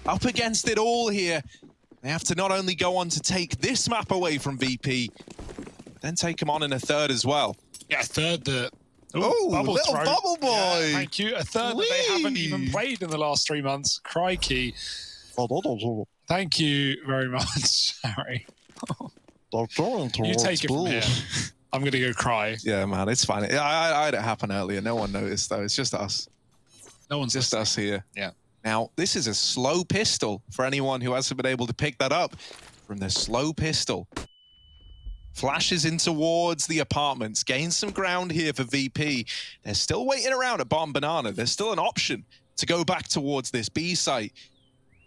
up against it all here. They have to not only go on to take this map away from VP, but then take them on in a third as well. Yeah, third that... Oh, little throw. bubble boy. Yeah, thank you. A third that they haven't even played in the last 3 months. Crikey. Thank you very much, Harry. You take it from here. I'm going to go cry. Yeah, man, it's fine. I had it happen earlier. No one noticed, though. It's just us. No one's just us here. Yeah. Now, this is a slow pistol for anyone who hasn't been able to pick that up. From the slow pistol. Flashes in towards the apartments, gains some ground here for VP. They're still waiting around at Bomb Banana. There's still an option to go back towards this B site.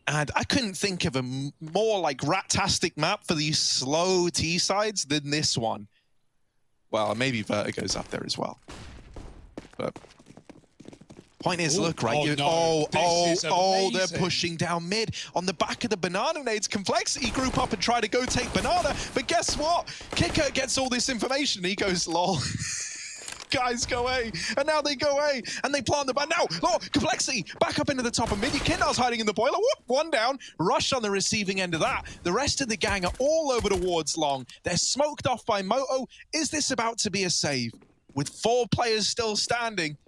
And I couldn't think of a more like rat-tastic map for these slow T sides than this one. Well, maybe Vertigo's up there as well. But point is, look, right? They're pushing down mid. On the back of the banana nades, Complexity group up and try to go take banana. But guess what? Kicker gets all this information. He goes, lol. Guys, go A. And now they go A. And they plant the ban. Now, oh, Complexity back up into the top of mid. Kindar's hiding in the boiler. Whoop, one down. Rush on the receiving end of that. The rest of the gang are all over towards long. They're smoked off by Moto. Is this about to be a save? With 4 players still standing.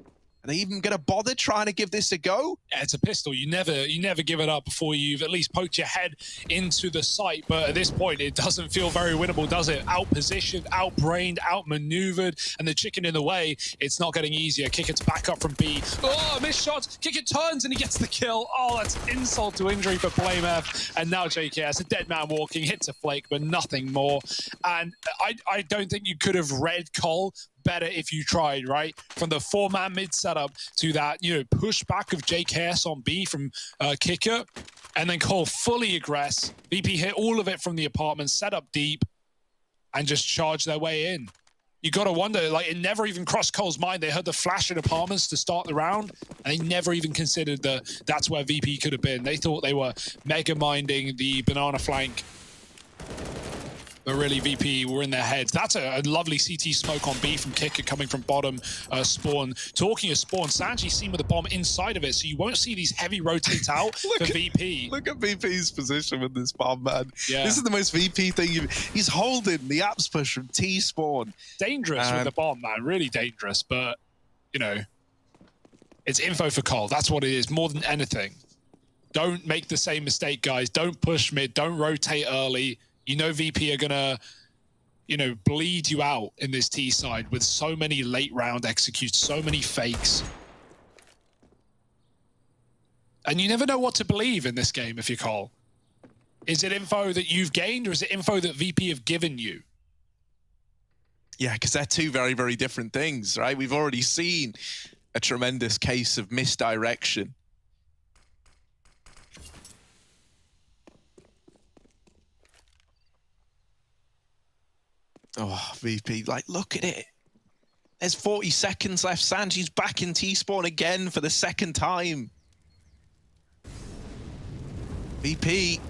Are they even going to bother trying to give this a go? Yeah, it's a pistol. You never give it up before you've at least poked your head into the sight. But at this point, it doesn't feel very winnable, does it? Out-positioned, out-brained, out-maneuvered, and the chicken in the way. It's not getting easier. Kicker's back up from B. Oh, missed shots. Kicker turns and he gets the kill. Oh, that's insult to injury for BlameF. And now JKS, a dead man walking, hits a flake, but nothing more. And I don't think you could have read Cole better if you tried, right? From the 4-man mid setup to that, push back of JKS on B from Kicker, and then Cole fully aggress. VP hit all of it from the apartment, set up deep, and just charge their way in. You got to wonder, like, it never even crossed Cole's mind. They heard the flash in apartments to start the round, and they never even considered that's where VP could have been. They thought they were mega minding the banana flank. But really, VP were in their heads. That's a lovely CT smoke on B from Kicker coming from bottom spawn. Talking of spawn, Sanji's seen with the bomb inside of it, so you won't see these heavy rotates out for VP. Look at VP's position with this bomb, man. Yeah. This is the most VP thing. He's holding the apps push from T spawn. Dangerous with the bomb, man. Really dangerous, but, it's info for Cole. That's what it is, more than anything. Don't make the same mistake, guys. Don't push mid. Don't rotate early. You know VP are going to, bleed you out in this T side with so many late round executes, so many fakes. And you never know what to believe in this game if you're Cole. Is it info that you've gained or is it info that VP have given you? Yeah, because they're two very, very different things, right? We've already seen a tremendous case of misdirection. Oh, VP, like, look at it. There's 40 seconds left. Sanji's back in T-spawn again for the second time. VP,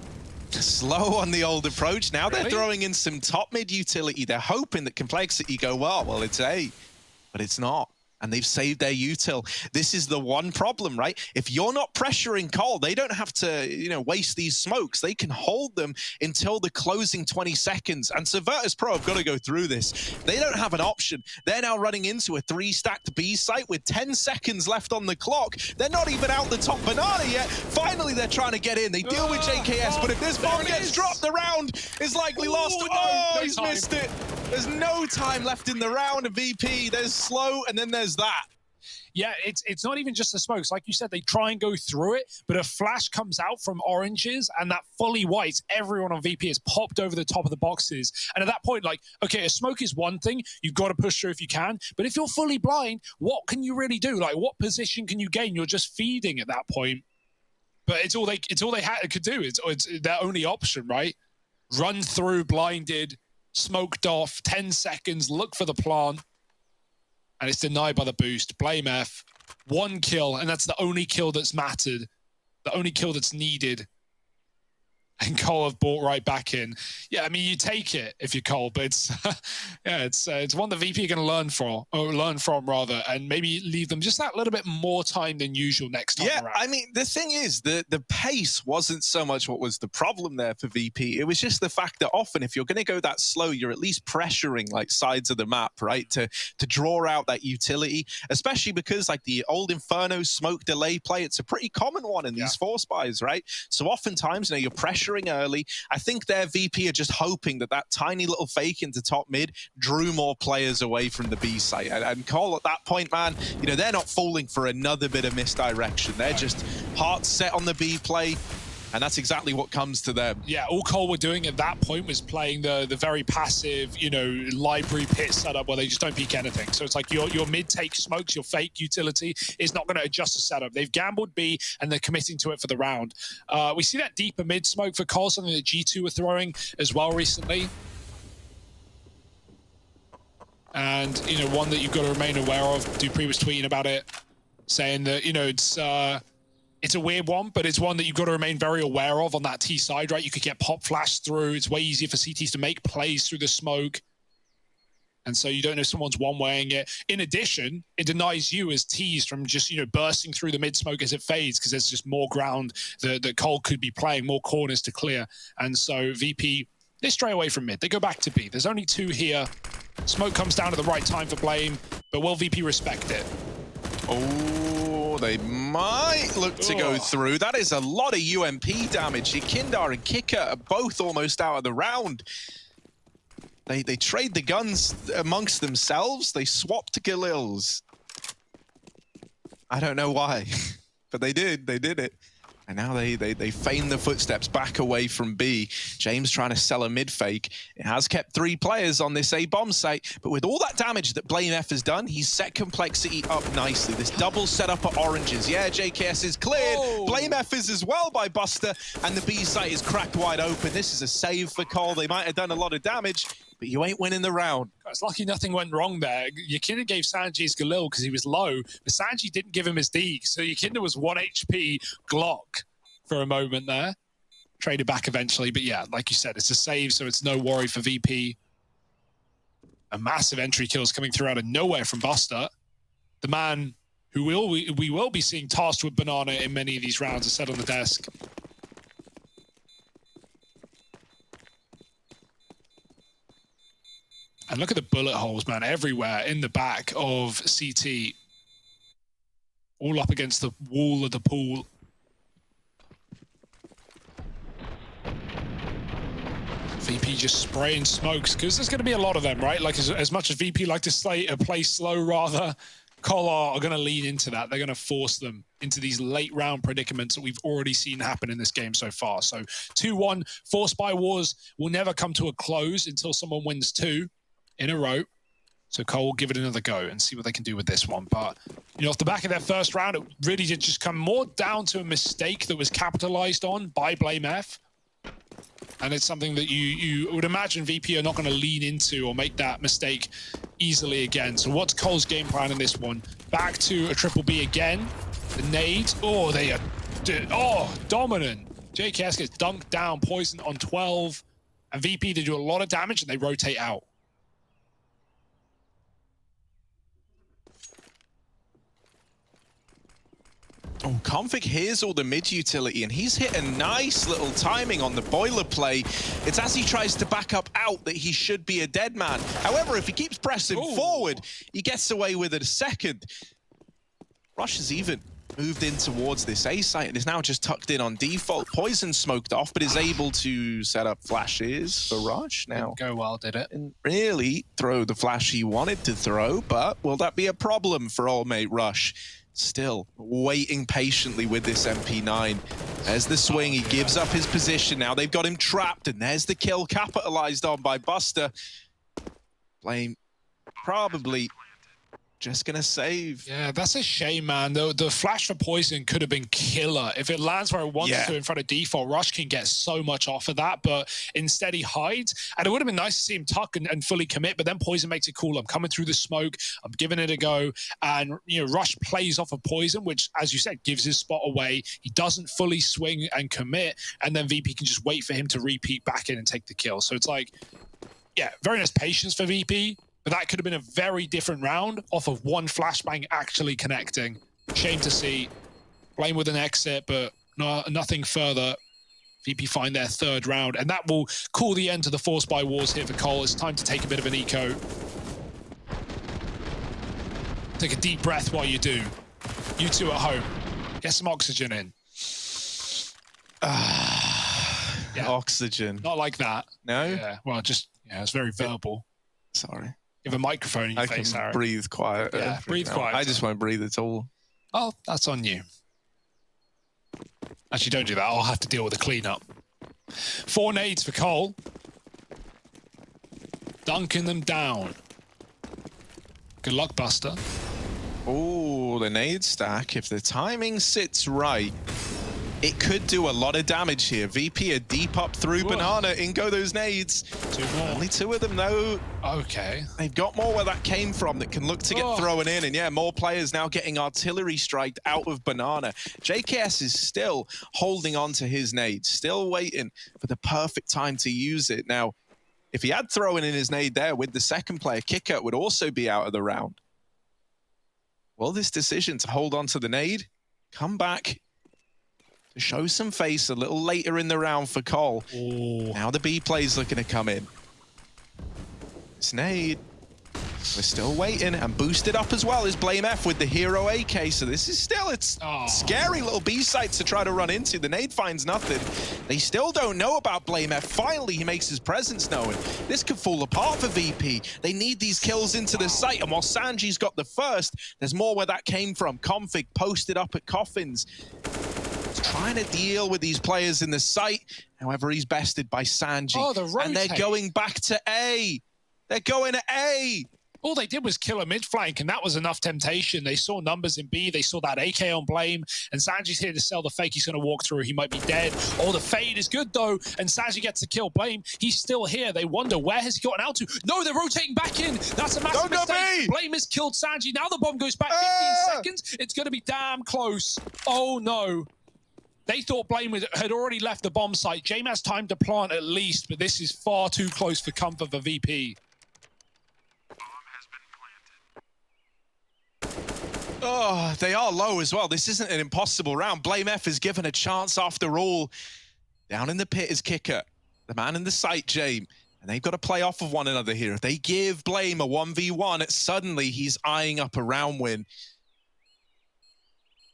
slow on the old approach. Now they're throwing in some top mid utility. They're hoping that Complexity go, well, it's A, but it's not. And they've saved their util. This is the one problem, right? If you're not pressuring Cole, they don't have to, waste these smokes. They can hold them until the closing 20 seconds. And so Virtus.pro have got to go through this. They don't have an option. They're now running into a 3-stacked B site with 10 seconds left on the clock. They're not even out the top banana yet. Finally, they're trying to get in. They deal with JKS, but if this bomb gets dropped, the round is likely lost. Oh, he's missed it. There's no time left in the round of VP. There's slow, and then there's that. Yeah, it's not even just the smokes. Like you said, they try and go through it, but a flash comes out from oranges, and that fully white, everyone on VP is popped over the top of the boxes. And at that point, like, okay, a smoke is one thing. You've got to push through if you can. But if you're fully blind, what can you really do? Like, what position can you gain? You're just feeding at that point. But it's all they could do. It's their only option, right? Run through blinded, smoked off, 10 seconds, look for the plant. And it's denied by the boost. BlameF, 1 kill, and that's the only kill that's mattered. The only kill that's needed. And Cole have bought right back in. Yeah, I mean, you take it if you're Cole, but it's yeah, it's one that VP are going to learn from rather, and maybe leave them just that little bit more time than usual next time around. I mean, the thing is, the pace wasn't so much what was the problem there for VP. It was just the fact that often, if you're going to go that slow, you're at least pressuring like sides of the map, right, to draw out that utility, especially because like the old Inferno smoke delay play, it's a pretty common one in these force buys, right? So oftentimes, you know, you're pressuring early. I think their VP are just hoping that that tiny little fake into top mid drew more players away from the B site. And Cole at that point, man, you know, they're not falling for another bit of misdirection. They're just heart set on the B play. And that's exactly what comes to them. Yeah, all Cole were doing at that point was playing the very passive, you know, library pit setup where they just don't peek anything. So it's like your mid take smokes, your fake utility is not going to adjust the setup. They've gambled B and they're committing to it for the round. We see that deeper mid smoke for Cole, something that G2 were throwing as well recently. And, you know, one that you've got to remain aware of. Dupree was tweeting about it, saying that, you know, it's a weird one, but it's one that you've got to remain very aware of on that T side, right? You could get pop flash through. It's way easier for CTs to make plays through the smoke. And so you don't know if someone's one-waying it. In addition, it denies you as Ts from just, you know, bursting through the mid-smoke as it fades because there's just more ground that Cole could be playing, more corners to clear. And so VP, they stray away from mid. They go back to B. There's only 2 here. Smoke comes down at the right time for Blame, but will VP respect it? Oh, they might look to go through. That is a lot of UMP damage. Kindar and Kicker are both almost out of the round. They trade the guns amongst themselves. They swapped Galils. I don't know why, but they did. They did it. And now they feign the footsteps back away from B. James trying to sell a mid fake. It has kept 3 players on this A bomb site, but with all that damage that Blame F has done, he's set complexity up nicely. This double setup at oranges. Yeah, JKS is cleared. Oh. Blame F is as well by Buster, and the B site is cracked wide open. This is a save for Cole. They might have done a lot of damage, but you ain't winning the round. It's lucky nothing went wrong there. Yakinda gave Sanji his Galil because he was low, but Sanji didn't give him his Deeg. So Yakinda was 1 HP Glock for a moment there. Traded back eventually, but yeah, like you said, it's a save, so it's no worry for VP. A massive entry kills coming through out of nowhere from Buster. The man who we will be seeing tasked with Banana in many of these rounds is set on the desk. And look at the bullet holes, man, everywhere in the back of CT. All up against the wall of the pool. VP just spraying smokes, because there's going to be a lot of them, right? Like, as much as VP like to play slow rather, Cole are going to lean into that. They're going to force them into these late round predicaments that we've already seen happen in this game so far. So 2-1, forced by wars will never come to a close until someone wins 2 in a row. So Cole will give it another go and see what they can do with this one. But, you know, off the back of their first round, it really did just come more down to a mistake that was capitalized on by Blame F. And it's something that you would imagine VP are not going to lean into or make that mistake easily again. So what's Cole's game plan in this one? Back to a triple B again. The nade. Oh, they are... Oh, dominant. JKS gets dunked down, poisoned on 12. And VP, they do a lot of damage and they rotate out. Oh, Config hears all the mid utility, and he's hit a nice little timing on the boiler play. It's as he tries to back up out that he should be a dead man. However, if he keeps pressing forward, he gets away with it a second. Rush has even moved in towards this A site and is now just tucked in on default. Poison smoked off, but is able to set up flashes for Rush now. Didn't go well, did it? Didn't really throw the flash he wanted to throw, but will that be a problem for old mate Rush? Still waiting patiently with this MP9. There's the swing, he gives up his position. Now they've got him trapped, and there's the kill capitalized on by Buster. Blame probably just gonna save. Yeah, that's a shame, man. The flash for poison could have been killer. If it lands where it wants to in front of default, Rush can get so much off of that, but instead he hides. And it would have been nice to see him tuck and fully commit, but then poison makes it cool. I'm coming through the smoke, I'm giving it a go. And, you know, Rush plays off of poison, which, as you said, gives his spot away. He doesn't fully swing and commit, and then VP can just wait for him to repeat back in and take the kill. So it's like, yeah, very nice patience for VP. But that could have been a very different round off of one flashbang actually connecting. Shame to see. Blame with an exit, but nothing further. VP find their third round, and that will call the end to the Force by Wars here for Cole. It's time to take a bit of an eco. Take a deep breath while you do. You two at home. Get some oxygen in. Yeah. Oxygen. Not like that. No? Yeah, well, just, yeah, it's very verbal. Sorry. You have a microphone in your face, I can Aaron. breathe quiet. Yeah, breathe quiet. I just won't breathe at all. Oh, that's on you. Actually, don't do that. I'll have to deal with the cleanup. 4 nades for Cole. Dunking them down. Good luck, Buster. Oh, the nade stack. If the timing sits right, it could do a lot of damage here. VP are deep up through Banana. In go those nades. 2 more. Only 2 of them, though. Okay. They've got more where that came from that can look to get thrown in. And yeah, more players now getting artillery striked out of Banana. JKS is still holding on to his nade, still waiting for the perfect time to use it. Now, if he had thrown in his nade there with the second player, Kicker would also be out of the round. Will this decision to hold on to the nade come back to show some face a little later in the round for Cole? Now the B play's looking to come in. This nade, we're still waiting, and boosted up as well is Blame F with the hero AK. So this is still, it's scary little B sites to try to run into. The nade finds nothing. They still don't know about Blame F. Finally, he makes his presence known. This could fall apart for VP. They need these kills into the site, and while Sanji's got the first, there's more where that came from. Config posted up at Coffins, trying to deal with these players in the site. However, he's bested by Sanji. And they're going back to A. They're going to A. All they did was kill a mid flank, and that was enough temptation. They saw numbers in B, they saw that AK on Blame, and Sanji's here to sell the fake. He's going to walk through, he might be dead. Oh, the fade is good though, and Sanji gets to kill Blame. He's still here. They wonder, where has he gotten out to? No, they're rotating back in. That's a massive mistake. Blame has killed Sanji. Now the bomb goes back 15 seconds. It's going to be damn close. Oh no. They thought Blame had already left the bomb site. Jame has time to plant at least, but this is far too close for comfort for VP. Oh, they are low as well. This isn't an impossible round. Blame F is given a chance after all. Down in the pit is Kicker, the man in the site, Jame. And they've got to play off of one another here. If they give Blame a 1v1, suddenly he's eyeing up a round win.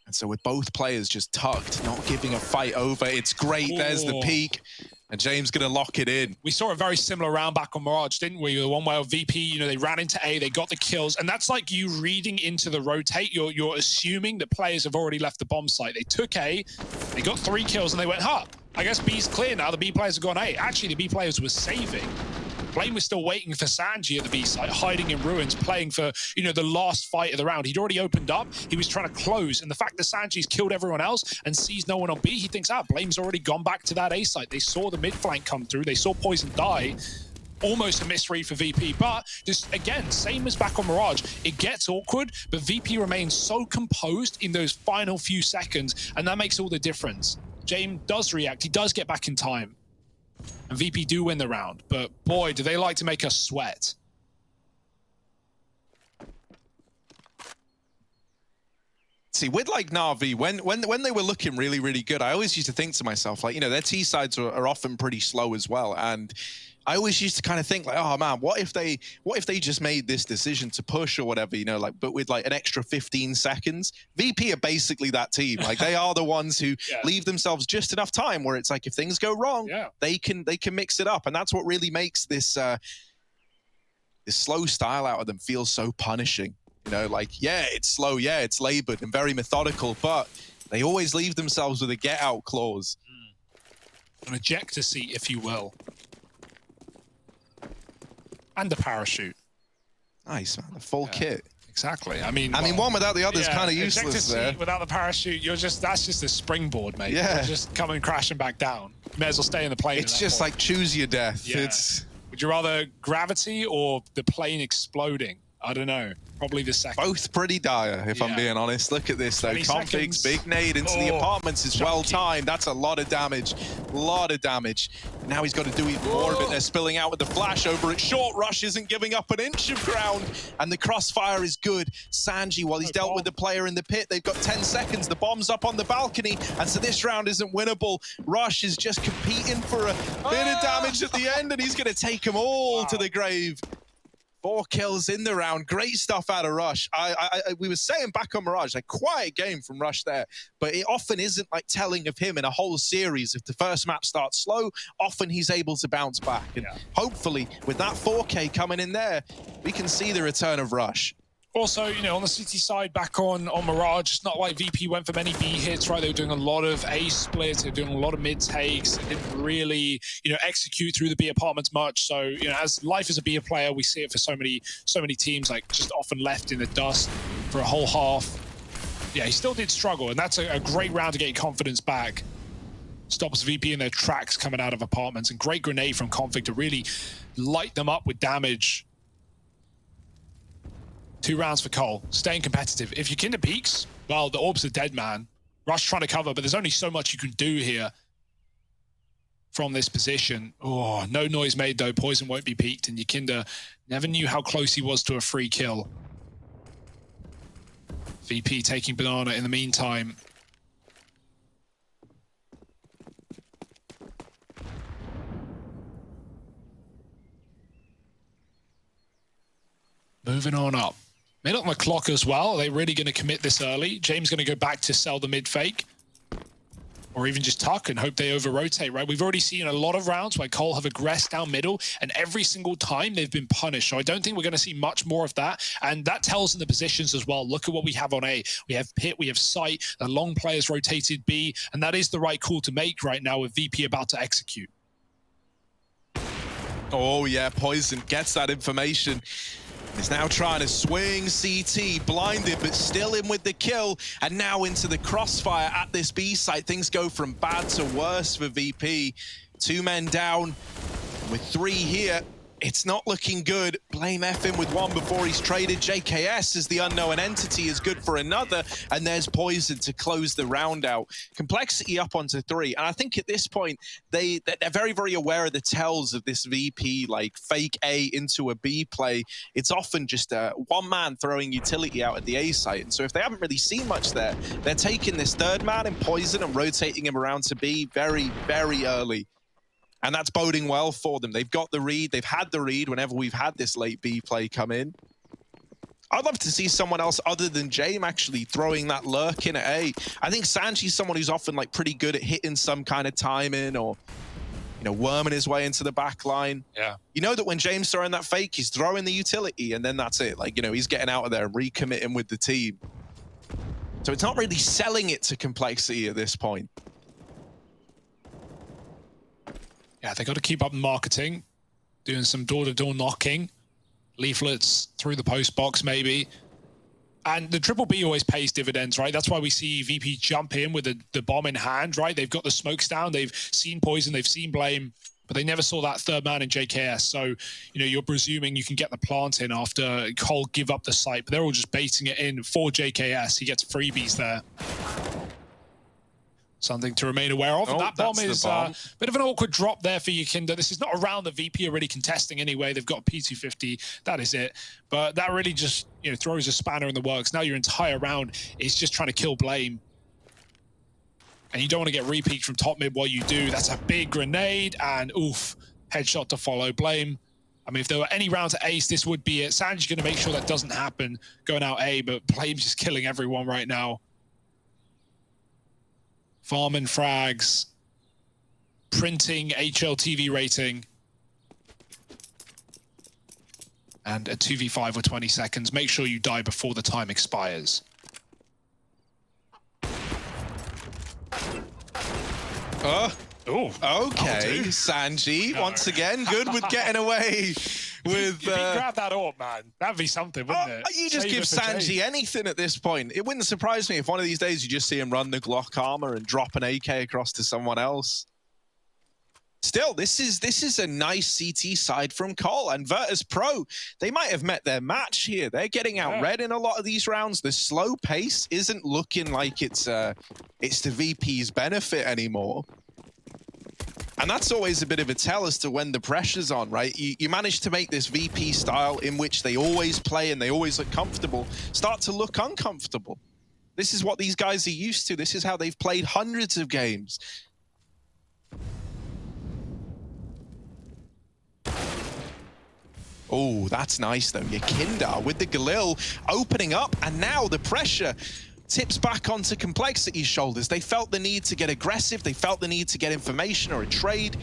And so with both players just tucked, not giving a fight over, it's great. There's the peak. And James going to lock it in. We saw a very similar round back on Mirage, didn't we? The one where VP, you know, they ran into A, they got the kills. And that's like you reading into the rotate. You're assuming that players have already left the bomb site. They took A, they got 3 kills, and they went, I guess B's clear now. The B players have gone A. Actually, the B players were saving. Blame was still waiting for Sanji at the B site, hiding in ruins, playing for, you know, the last fight of the round. He'd already opened up. He was trying to close. And the fact that Sanji's killed everyone else and sees no one on B, he thinks, Blame's already gone back to that A site. They saw the mid flank come through. They saw Poison die. Almost a misread for VP. But just, again, same as back on Mirage. It gets awkward, but VP remains so composed in those final few seconds. And that makes all the difference. Jame does react. He does get back in time. And VP do win the round, but boy, do they like to make us sweat. See, with like Na'Vi, when they were looking really, really good, I always used to think to myself, like, you know, their T sides are often pretty slow as well. And I always used to kind of think like, oh man, what if they just made this decision to push or whatever, you know, like, but with like an extra 15 seconds. VP are basically that team. Like they are the ones who leave themselves just enough time where it's like, if things go wrong, they can mix it up. And that's what really makes this this slow style out of them feel so punishing. You know, like, yeah, it's slow, yeah, it's labored and very methodical, but they always leave themselves with a get out clause. An ejector seat, if you will. And the parachute. Nice, man. The full kit. Exactly. I mean, one without the other is kind of useless there. Without the parachute, that's just a springboard, mate. Yeah. You're just coming crashing back down. You may as well stay in the plane. It's just like choose your death. Yeah. Would you rather gravity or the plane exploding? I don't know. Probably the second. Both pretty dire, if I'm being honest. Look at this, though. Configs, big nade into the apartments is well timed. That's a lot of damage. Now he's got to do even more of it. They're spilling out with the flash over it. Short Rush isn't giving up an inch of ground, and the crossfire is good. Sanji, while he's dealt with the player in the pit, they've got 10 seconds. The bomb's up on the balcony, and so this round isn't winnable. Rush is just competing for a bit of damage at the end, and he's going to take them all to the grave. 4 kills in the round. Great stuff out of Rush. We were saying back on Mirage, a quiet game from Rush there, but it often isn't like telling of him in a whole series. If the first map starts slow, often he's able to bounce back. And hopefully, with that 4K coming in there, we can see the return of Rush. Also, you know, on the City side, back on Mirage, it's not like VP went for many B hits, right? They were doing a lot of A splits, they were doing a lot of mid takes. They didn't really, you know, execute through the B apartments much. So, you know, as life as a B player, we see it for so many teams, like just often left in the dust for a whole half. Yeah, he still did struggle, and that's a great round to get your confidence back. Stops VP in their tracks coming out of apartments, and great grenade from Config to really light them up with damage. 2 rounds for Cole, staying competitive. If your Kinder peaks, well, the orbs are dead, man. Rush trying to cover, but there's only so much you can do here from this position. Oh, no noise made, though. Poison won't be peaked, and your Kinder never knew how close he was to a free kill. VP taking Banana in the meantime. Moving on up. Minute on the clock as well. Are they really going to commit this early? James going to go back to sell the mid fake, or even just tuck and hope they over-rotate, right? We've already seen a lot of rounds where Cole have aggressed down middle, and every single time they've been punished. So I don't think we're going to see much more of that. And that tells in the positions as well. Look at what we have on A. We have Pit, we have Sight, the long players rotated B, and that is the right call to make right now with VP about to execute. Oh yeah, Poison gets that information. He's now trying to swing CT, blinded, but still in with the kill, and now into the crossfire at this B site. Things go from bad to worse for VP. 2 men down with 3 here. It's not looking good. Blame F him with 1 before he's traded. JKS as the unknown entity is good for another, and there's Poison to close the round out. Complexity up onto 3, and I think at this point they're very, very aware of the tells of this VP, like fake A into a B play. It's often just one man throwing utility out at the A site, and so if they haven't really seen much there, they're taking this 3rd man in Poison and rotating him around to B very, very early. And that's boding well for them. They've got the read. They've had the read whenever we've had this late B play come in. I'd love to see someone else other than James actually throwing that lurk in at A. I think Sanji's someone who's often like pretty good at hitting some kind of timing, or, you know, worming his way into the back line. Yeah. You know that when James throwing that fake, he's throwing the utility, and then that's it. Like, you know, he's getting out of there and recommitting with the team. So it's not really selling it to Complexity at this point. Yeah, they got to keep up marketing, doing some door-to-door knocking, leaflets through the post box maybe. And the triple B always pays dividends, right? That's why we see VP jump in with the bomb in hand, right? They've got the smokes down, they've seen Poison, they've seen Blame, but they never saw that 3rd man in JKS. So, you know, you're presuming you can get the plant in after Cole give up the site, but they're all just baiting it in for JKS. He gets freebies there. Something to remain aware of. And that bomb is a bit of an awkward drop there for Yakinda. This is not a round the VP are really contesting anyway. They've got a P250. That is it. But that really just, you know, throws a spanner in the works. Now your entire round is just trying to kill Blame. And you don't want to get repeaked from top mid while you do. That's a big grenade, and oof, headshot to follow. Blame. I mean, if there were any round to ace, this would be it. Sanji's going to make sure that doesn't happen going out A, but Blame's just killing everyone right now. Farm and frags, printing HLTV rating, and a 2v5 with 20 seconds. Make sure you die before the time expires. Oh, okay. Sanji, once again, good with getting away If he grabbed that AWP, man, that'd be something, wouldn't it? You just Save give it for Sanji Jay. anything at this point. It wouldn't surprise me if one of these days you just see him run the Glock armor and drop an AK across to someone else. Still, this is a nice CT side from Cole and Virtus.pro. They might have met their match here. They're getting out-red in a lot of these rounds. The slow pace isn't looking like it's to VP's benefit anymore. And that's always a bit of a tell as to when the pressure's on, right? You manage to make this VP style in which they always play and they always look comfortable start to look uncomfortable. This is what these guys are used to. This is how they've played hundreds of games. Oh, that's nice, though. Yakinda with the Galil opening up, and now the pressure tips back onto Complexity's shoulders. They felt the need to get aggressive. They felt the need to get information or a trade,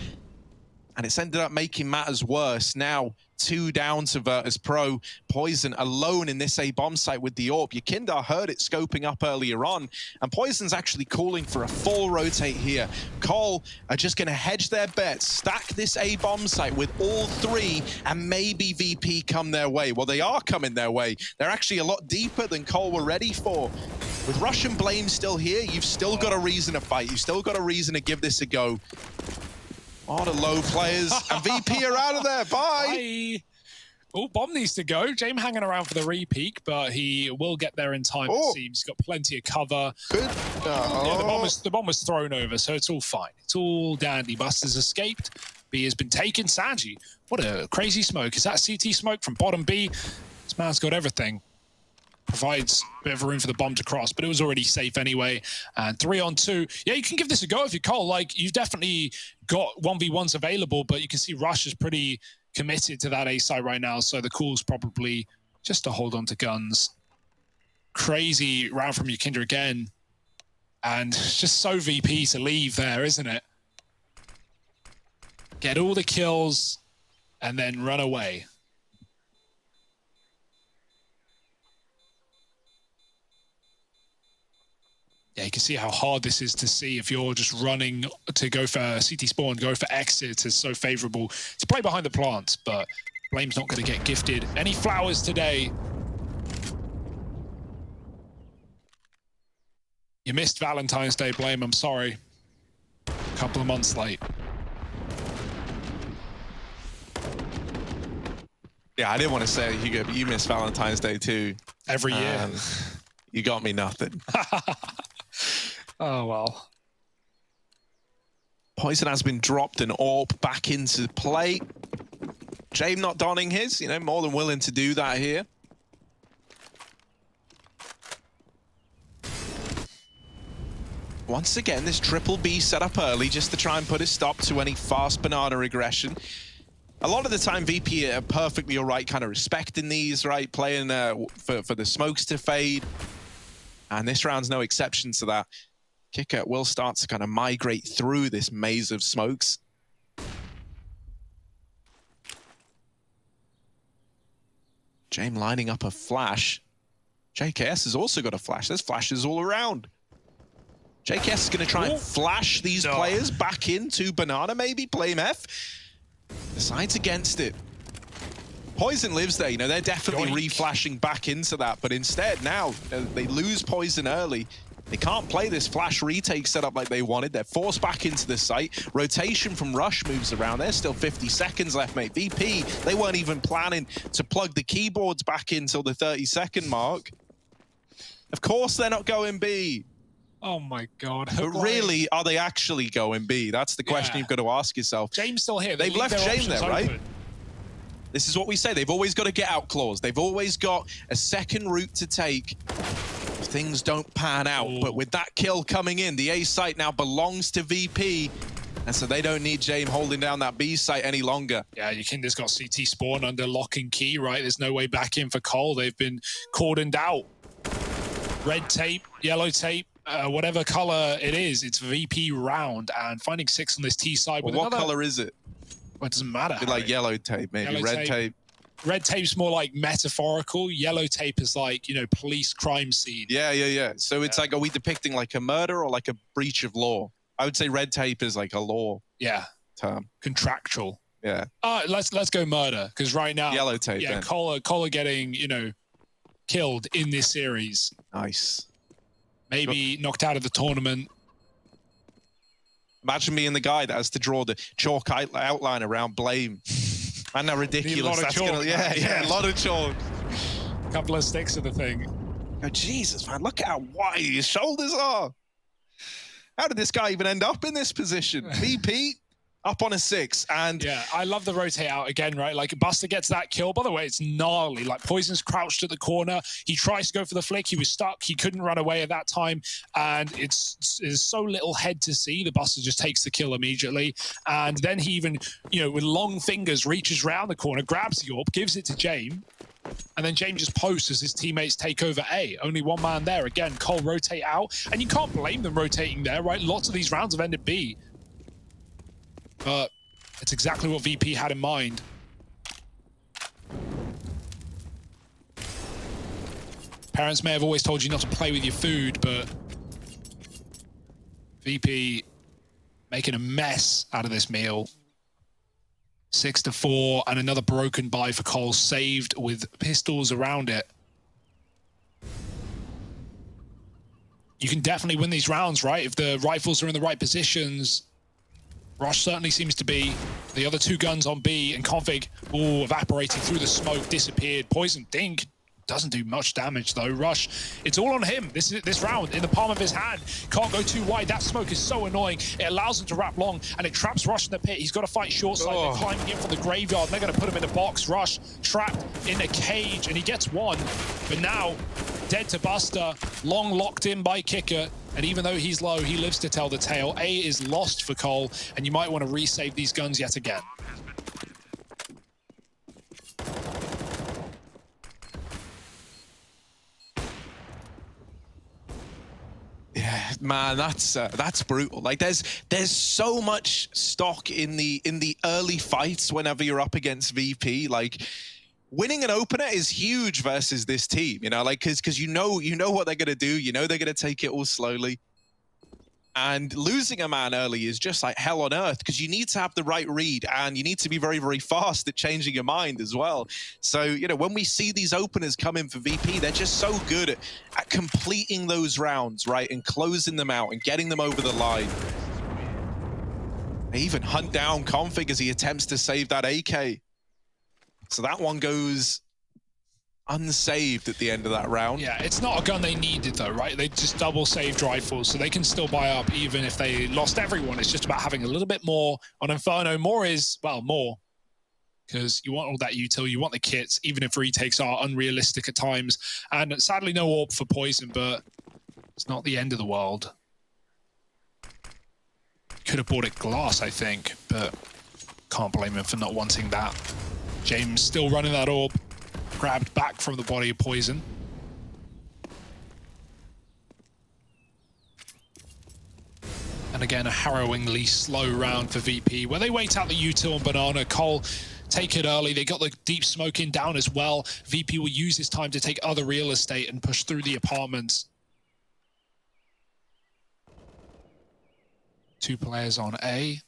and it's ended up making matters worse. Now, 2 down to Virtus.pro. Poison alone in this A bomb site with the AWP. Yakinda heard it scoping up earlier on, and Poison's actually calling for a full rotate here. Cole are just going to hedge their bets, stack this A bomb site with all 3, and maybe VP come their way. Well, they are coming their way. They're actually a lot deeper than Cole were ready for. With Russian Blame still here, you've still got a reason to fight. You've still got a reason to give this a go. Oh, the low players, and VP are out of there. Bye. Bye. Oh, Bomb needs to go. James hanging around for the re-peak, but he will get there in time, it seems. He's got plenty of cover. Good. Yeah, the bomb was thrown over, so it's all fine. It's all dandy. Buster's escaped. B has been taken. Sanji, what a crazy smoke. Is that CT smoke from bottom B? This man's got everything. Provides a bit of room for the bomb to cross, but it was already safe anyway. And 3-on-2. Yeah, you can give this a go if you're Cole. Like, you've definitely got 1v1s available, but you can see Rush is pretty committed to that A side right now, so the call's probably just to hold on to guns. Crazy round from Yakinda again. And just so VP to leave there, isn't it? Get all the kills and then run away. Yeah, you can see how hard this is to see if you're just running to go for CT spawn, go for exit is so favorable to play behind the plants, but Blame's not going to get gifted any flowers today. You missed Valentine's Day, Blame, I'm sorry. A couple of months late. Yeah, I didn't want to say it, Hugo, but you missed Valentine's Day too. Every year. You got me nothing. Oh, well. Poison has been dropped and AWP back into play. James not donning his, you know, more than willing to do that here. Once again, this triple B set up early just to try and put a stop to any fast banana aggression. A lot of the time, VP are perfectly all right, kind of respecting these, right? Playing for the smokes to fade. And this round's no exception to that. Kicker will start to kind of migrate through this maze of smokes. James lining up a flash. JKS has also got a flash. There's flashes all around. JKS is going to try and flash these players back into Banana, maybe. Blame F. Decides against it. Poison lives there. You know, they're definitely re-flashing back into that. But instead, now, they lose Poison early. They can't play this flash retake setup like they wanted. They're forced back into the site. Rotation from Rush moves around. There's still 50 seconds left, mate. VP, they weren't even planning to plug the keyboards back in till the 30-second mark. Of course they're not going B. Oh my God. But really, are they actually going B? That's the question you've got to ask yourself. James still here. They've left James there, right? This is what we say. They've always got a get out clause. They've always got a second route to take if things don't pan out. But with that kill coming in, the A site now belongs to VP. And so they don't need James holding down that B site any longer. Yeah, Yakinda's got CT spawn under lock and key, right? There's no way back in for Cole. They've been cordoned out. Red tape, yellow tape, whatever color it is, it's VP round. And finding 6 on this T side. Well, what color is it? Well, it doesn't matter. It's like yellow tape, maybe. Yellow red tape. Red tape's more like metaphorical. Yellow tape is like, you know, police crime scene. Yeah. So it's like, are we depicting like a murder or like a breach of law? I would say red tape is like a law term. Contractual. Yeah. Let's go murder, because right now, Yellow tape. yeah, Kohler getting, you know, killed in this series. Nice. Maybe knocked out of the tournament. Imagine being the guy that has to draw the chalk outline around Blame. And how ridiculous that's chalk, gonna. Yeah, a lot of chalk. A couple of sticks of the thing. Oh, Jesus, man, look at how wide his shoulders are. How did this guy even end up in this position? VP up on a 6, and yeah, I love the rotate out again, right? Like Buster gets that kill. By the way, it's gnarly. Like Poison's crouched at the corner. He tries to go for the flick. He was stuck. He couldn't run away at that time, and it's so little head to see. The Buster just takes the kill immediately, and then he even, you know, with long fingers reaches round the corner, grabs the AWP, gives it to James. And then James just posts as his teammates take over A. Only one man there. Again, Cole rotate out. And you can't blame them rotating there, right? Lots of these rounds have ended B. But it's exactly what VP had in mind. Parents may have always told you not to play with your food, but VP making a mess out of this meal. 6-4, and another broken buy for Cole, saved with pistols around it. You can definitely win these rounds, right? If the rifles are in the right positions. Rush certainly seems to be. The other 2 guns on B, and Config, oh, evaporating through the smoke, disappeared. Poison Dink doesn't do much damage though. Rush, it's all on him. This round in the palm of his hand. Can't go too wide. That smoke is so annoying. It allows him to wrap long, and it traps Rush in the pit. He's got to fight short side. They're climbing in from the graveyard. They're going to put him in a box. Rush trapped in a cage, and he gets one. But now, dead to Buster. Long locked in by Kicker. And even though he's low, he lives to tell the tale. A is lost for Cole, and you might want to resave these guns yet again. yeah, man, that's brutal. Like there's so much stock in the early fights whenever you're up against VP. Like winning an opener is huge versus this team, you know, like because you know what they're gonna do. You know they're gonna take it all slowly. And losing a man early is just like hell on earth, because you need to have the right read, and you need to be very, very fast at changing your mind as well. So, you know, when we see these openers come in for VP, they're just so good at completing those rounds, right? And closing them out and getting them over the line. They even hunt down Config as he attempts to save that AK. So that one goes unsaved at the end of that round. Yeah, it's not a gun they needed though, right? They just double saved rifles, so they can still buy up even if they lost everyone. It's just about having a little bit more on Inferno. More is, well, more. Because you want all that util, you want the kits, even if retakes are unrealistic at times. And sadly no AWP for Poison, but it's not the end of the world. Could have bought it glass, I think, but can't blame him for not wanting that. James still running that AWP. Grabbed back from the body of Poison. And again, a harrowingly slow round for VP, where they wait out the util and Banana. Cole take it early. They got the deep smoke in down as well. VP will use his time to take other real estate and push through the apartments. 2 players on A.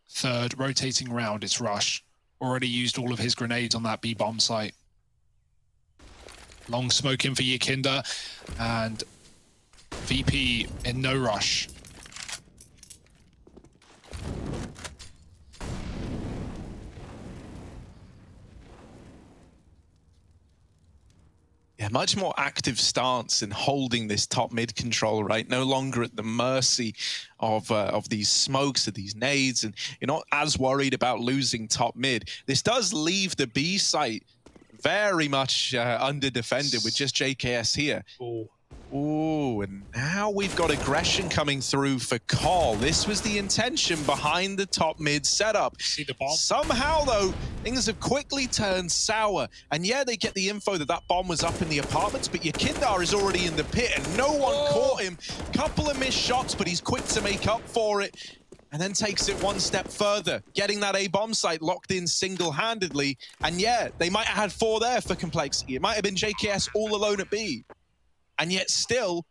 Third rotating round, it's Rush. Already used all of his grenades on that B bomb site. Long smoke in for Yakinda, and VP in no rush. Yeah, much more active stance in holding this top mid control, right? No longer at the mercy of these smokes, of these nades, and you're not as worried about losing top mid. This does leave the B site very much under defended with just JKS here. Ooh, and now we've got aggression coming through for Cole. This was the intention behind the top mid setup. See the bomb? Somehow, though, things have quickly turned sour. And yeah, they get the info that that bomb was up in the apartments, but Yakindar is already in the pit and no one caught him. Couple of missed shots, but he's quick to make up for it. And then takes it one step further, getting that A-bomb site locked in single-handedly. And yeah, they might have had 4 there for complexity. It might have been JKS all alone at B. And yet still,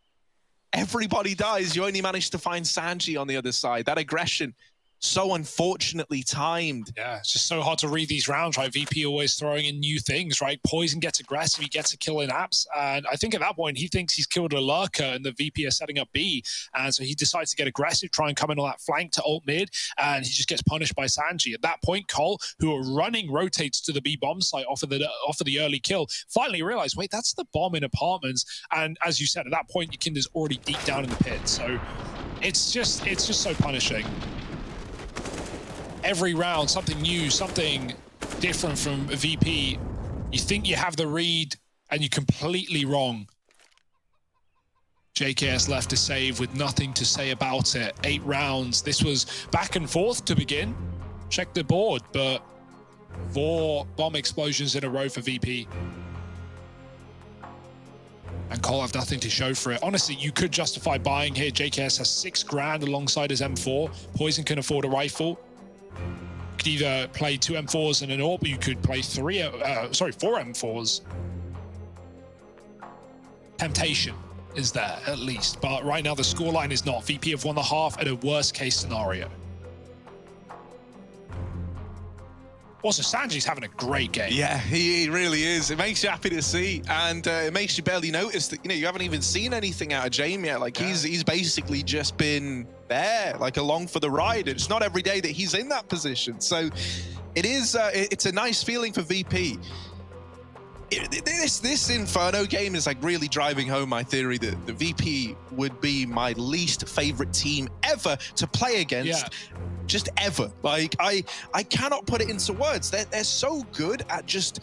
everybody dies. You only manage to find Sanji on the other side. That aggression so unfortunately timed. Yeah, it's just so hard to read these rounds, right? VP always throwing in new things, right? Poison gets aggressive, he gets a kill in apps, and I think at that point he thinks he's killed a lurker and the VP are setting up B, and so he decides to get aggressive, try and come in on that flank to ult mid, and he just gets punished by Sanji. At that point, Cole, who are running, rotates to the B bomb site off of the early kill, finally realized, wait, that's the bomb in apartments, and as you said, at that point, Yakinda's already deep down in the pit, so it's just so punishing. Every round, something new, something different from VP. You think you have the read, and you're completely wrong. JKS left to save with nothing to say about it. 8 rounds. This was back and forth to begin. Check the board, but 4 bomb explosions in a row for VP. And Cole have nothing to show for it. Honestly, you could justify buying here. JKS has 6 grand alongside his M4. Poison can afford a rifle. You could either play 2 M4s and an AWP, or you could play 4 M4s. Temptation is there, at least. But right now, the scoreline is not. VP have won the half at a worst-case scenario. Also, Sanji's having a great game. Yeah, he really is. It makes you happy to see, and it makes you barely notice that, you haven't even seen anything out of Jamie yet. Like, he's basically just been there, like, along for the ride. It's not every day that he's in that position. So it is, it's a nice feeling for VP. This Inferno game is like really driving home my theory that the VP would be my least favorite team ever to play against. Just ever. Like, I cannot put it into words. They're so good at just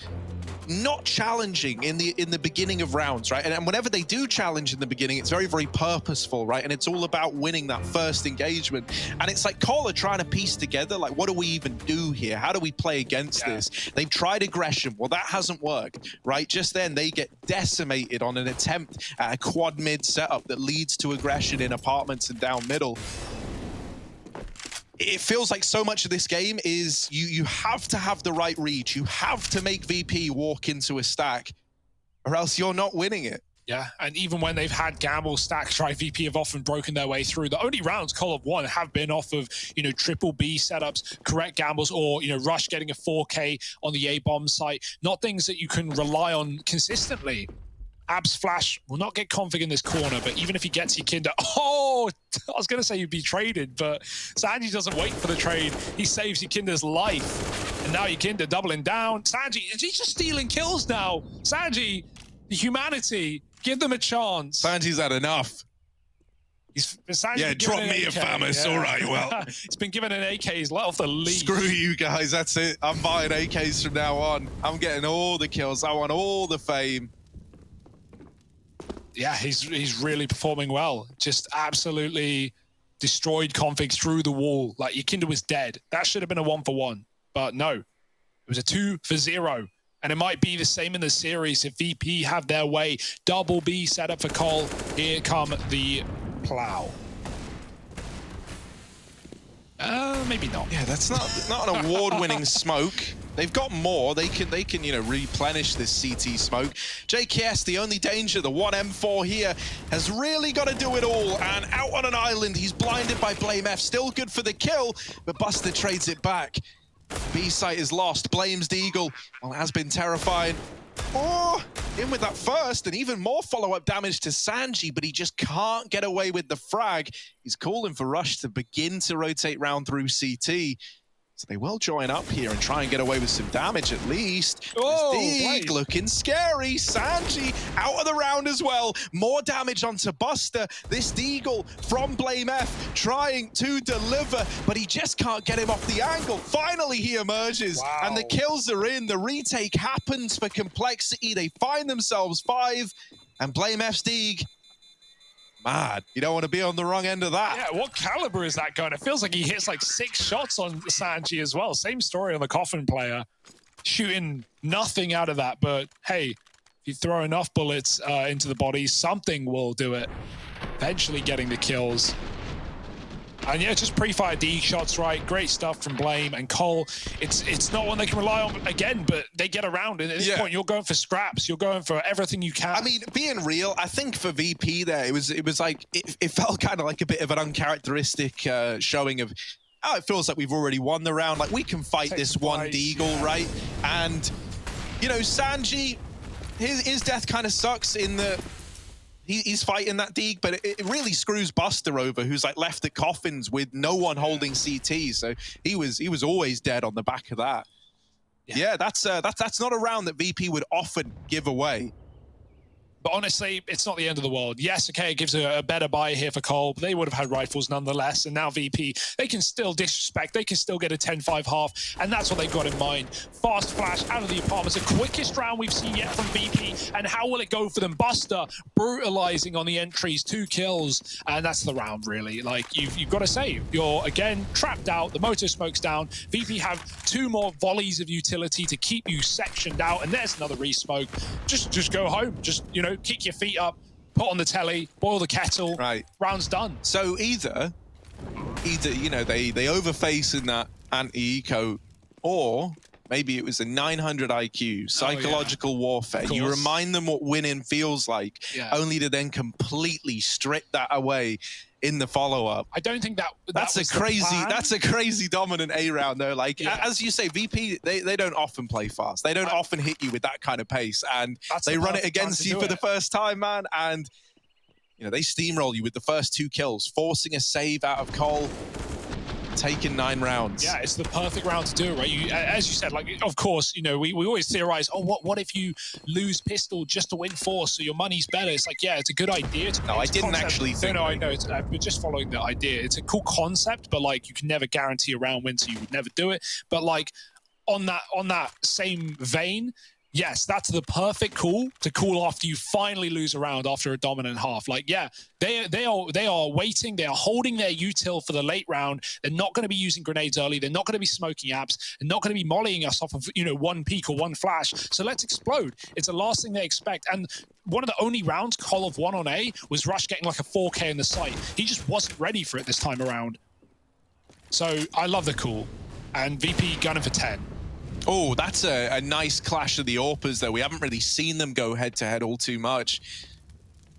not challenging in the beginning of rounds, right? And whenever they do challenge in the beginning, it's very, very purposeful, right? And it's all about winning that first engagement. And it's like Cole are trying to piece together, like, what do we even do here? How do we play against this? They've tried aggression. Well, that hasn't worked, right? Just then they get decimated on an attempt at a quad mid setup that leads to aggression in apartments and down middle. It feels like so much of this game is you have to have the right read. You have to make VP walk into a stack, or else you're not winning it. Yeah, and even when they've had gamble stacks, right, VP have often broken their way through. The only rounds Cole have won have been off of, triple B setups, correct gambles, or, Rush getting a 4K on the A-bomb site. Not things that you can rely on consistently. Abs Flash will not get config in this corner, but even if he gets Yakinda, I was going to say you'd be traded, but Sanji doesn't wait for the trade. He saves Yakinda's life. And now Yakinda doubling down. Sanji, he's just stealing kills now. Sanji, the humanity, give them a chance. Sanji's had enough. Drop me a FAMAS. All right, well. He's been given an AK. He's let off the leash. Screw you guys. That's it. I'm buying AKs from now on. I'm getting all the kills. I want all the fame. Yeah, he's really performing well. Just absolutely destroyed configs through the wall. Like, Yakinda was dead. That should have been a 1-for-1. But no, it was a 2-for-0. And it might be the same in the series if VP have their way. Double B set up for Cole. Here come the plow. Maybe not. Yeah, that's not an award-winning smoke. They've got more. They can replenish this CT smoke. JKS, the only danger, the 1M4 here, has really got to do it all. And out on an island, he's blinded by Blame F. Still good for the kill, but Buster trades it back. B site is lost. Blames Deagle. Well, it has been terrifying. Oh, in with that first, and even more follow-up damage to Sanji, but he just can't get away with the frag. He's calling for Rush to begin to rotate round through CT. So they will join up here and try and get away with some damage at least. Deeg looking scary. Sanji out of the round as well. More damage onto Buster. This Deagle from Blame F trying to deliver, but he just can't get him off the angle. Finally he emerges, and the kills are in. The retake happens for Complexity. They find themselves 5, and Blame F's Deeg, mad. You don't want to be on the wrong end of that. Yeah, what caliber is that gun? It feels like he hits like 6 shots on Sanji as well. Same story on the Coffin player. Shooting nothing out of that, but hey, if you throw enough bullets into the body, something will do it. Eventually getting the kills. And yeah, just pre-fire D shots, right? Great stuff from Blame and Cole. It's not one they can rely on again, but they get around it. At this point, you're going for scraps. You're going for everything you can. I mean, being real, I think for VP there, it was like it felt kind of like a bit of an uncharacteristic showing of it feels like we've already won the round. Like, we can fight this one Deagle, right? And, you know, Sanji, his death kind of sucks in the... He's fighting that Deagle, but it really screws Buster over, who's like left at coffins with no one holding CT. So he was always dead on the back of that. Yeah, that's not a round that VP would often give away. But honestly, it's not the end of the world. Yes, okay, it gives a better buy here for Cole, but they would have had rifles nonetheless. And now VP, they can still disrespect. They can still get a 10-5 half, and that's what they've got in mind. Fast flash out of the apartments, the quickest round we've seen yet from VP. And how will it go for them? Buster brutalizing on the entries, 2 kills, and that's the round, really. Like, you've got to say, you're, again, trapped out. The motor smoke's down. VP have 2 more volleys of utility to keep you sectioned out, and there's another re-smoke. Just go home. Just, you know, kick your feet up, put on the telly, boil the kettle. Right. Round's done. So either you know, they overface in that anti-eco, or maybe it was a 900 IQ, psychological warfare. You remind them what winning feels like, only to then completely strip that away in the follow-up. I don't think that's a crazy dominant A round though. Like, as you say, VP, they don't often play fast. They don't often hit you with that kind of pace, and they run it against you for the first time, man. And you know, they steamroll you with the first 2 kills, forcing a save out of Cole, taking 9 rounds. Yeah, it's the perfect round to do it, right? As you said, like, of course, you know, we always theorize, oh, what if you lose pistol just to win 4 so your money's better? It's like, yeah, it's a good idea. No, I didn't actually think. No, I know. We're just following the idea. It's a cool concept, but like, you can never guarantee a round win, so you would never do it. But like, on that same vein, yes, that's the perfect call to call after you finally lose a round after a dominant half. Like, yeah, they are waiting. They are holding their util for the late round. They're not going to be using grenades early. They're not going to be smoking apps. They're not going to be mollying us off of, you know, 1 peek or 1 flash. So let's explode. It's the last thing they expect. And one of the only rounds Cole have won on A was Rush getting like a 4K in the site. He just wasn't ready for it this time around. So I love the call. And VP gunning for 10. Oh, that's a nice clash of the AWPers, though. We haven't really seen them go head-to-head all too much.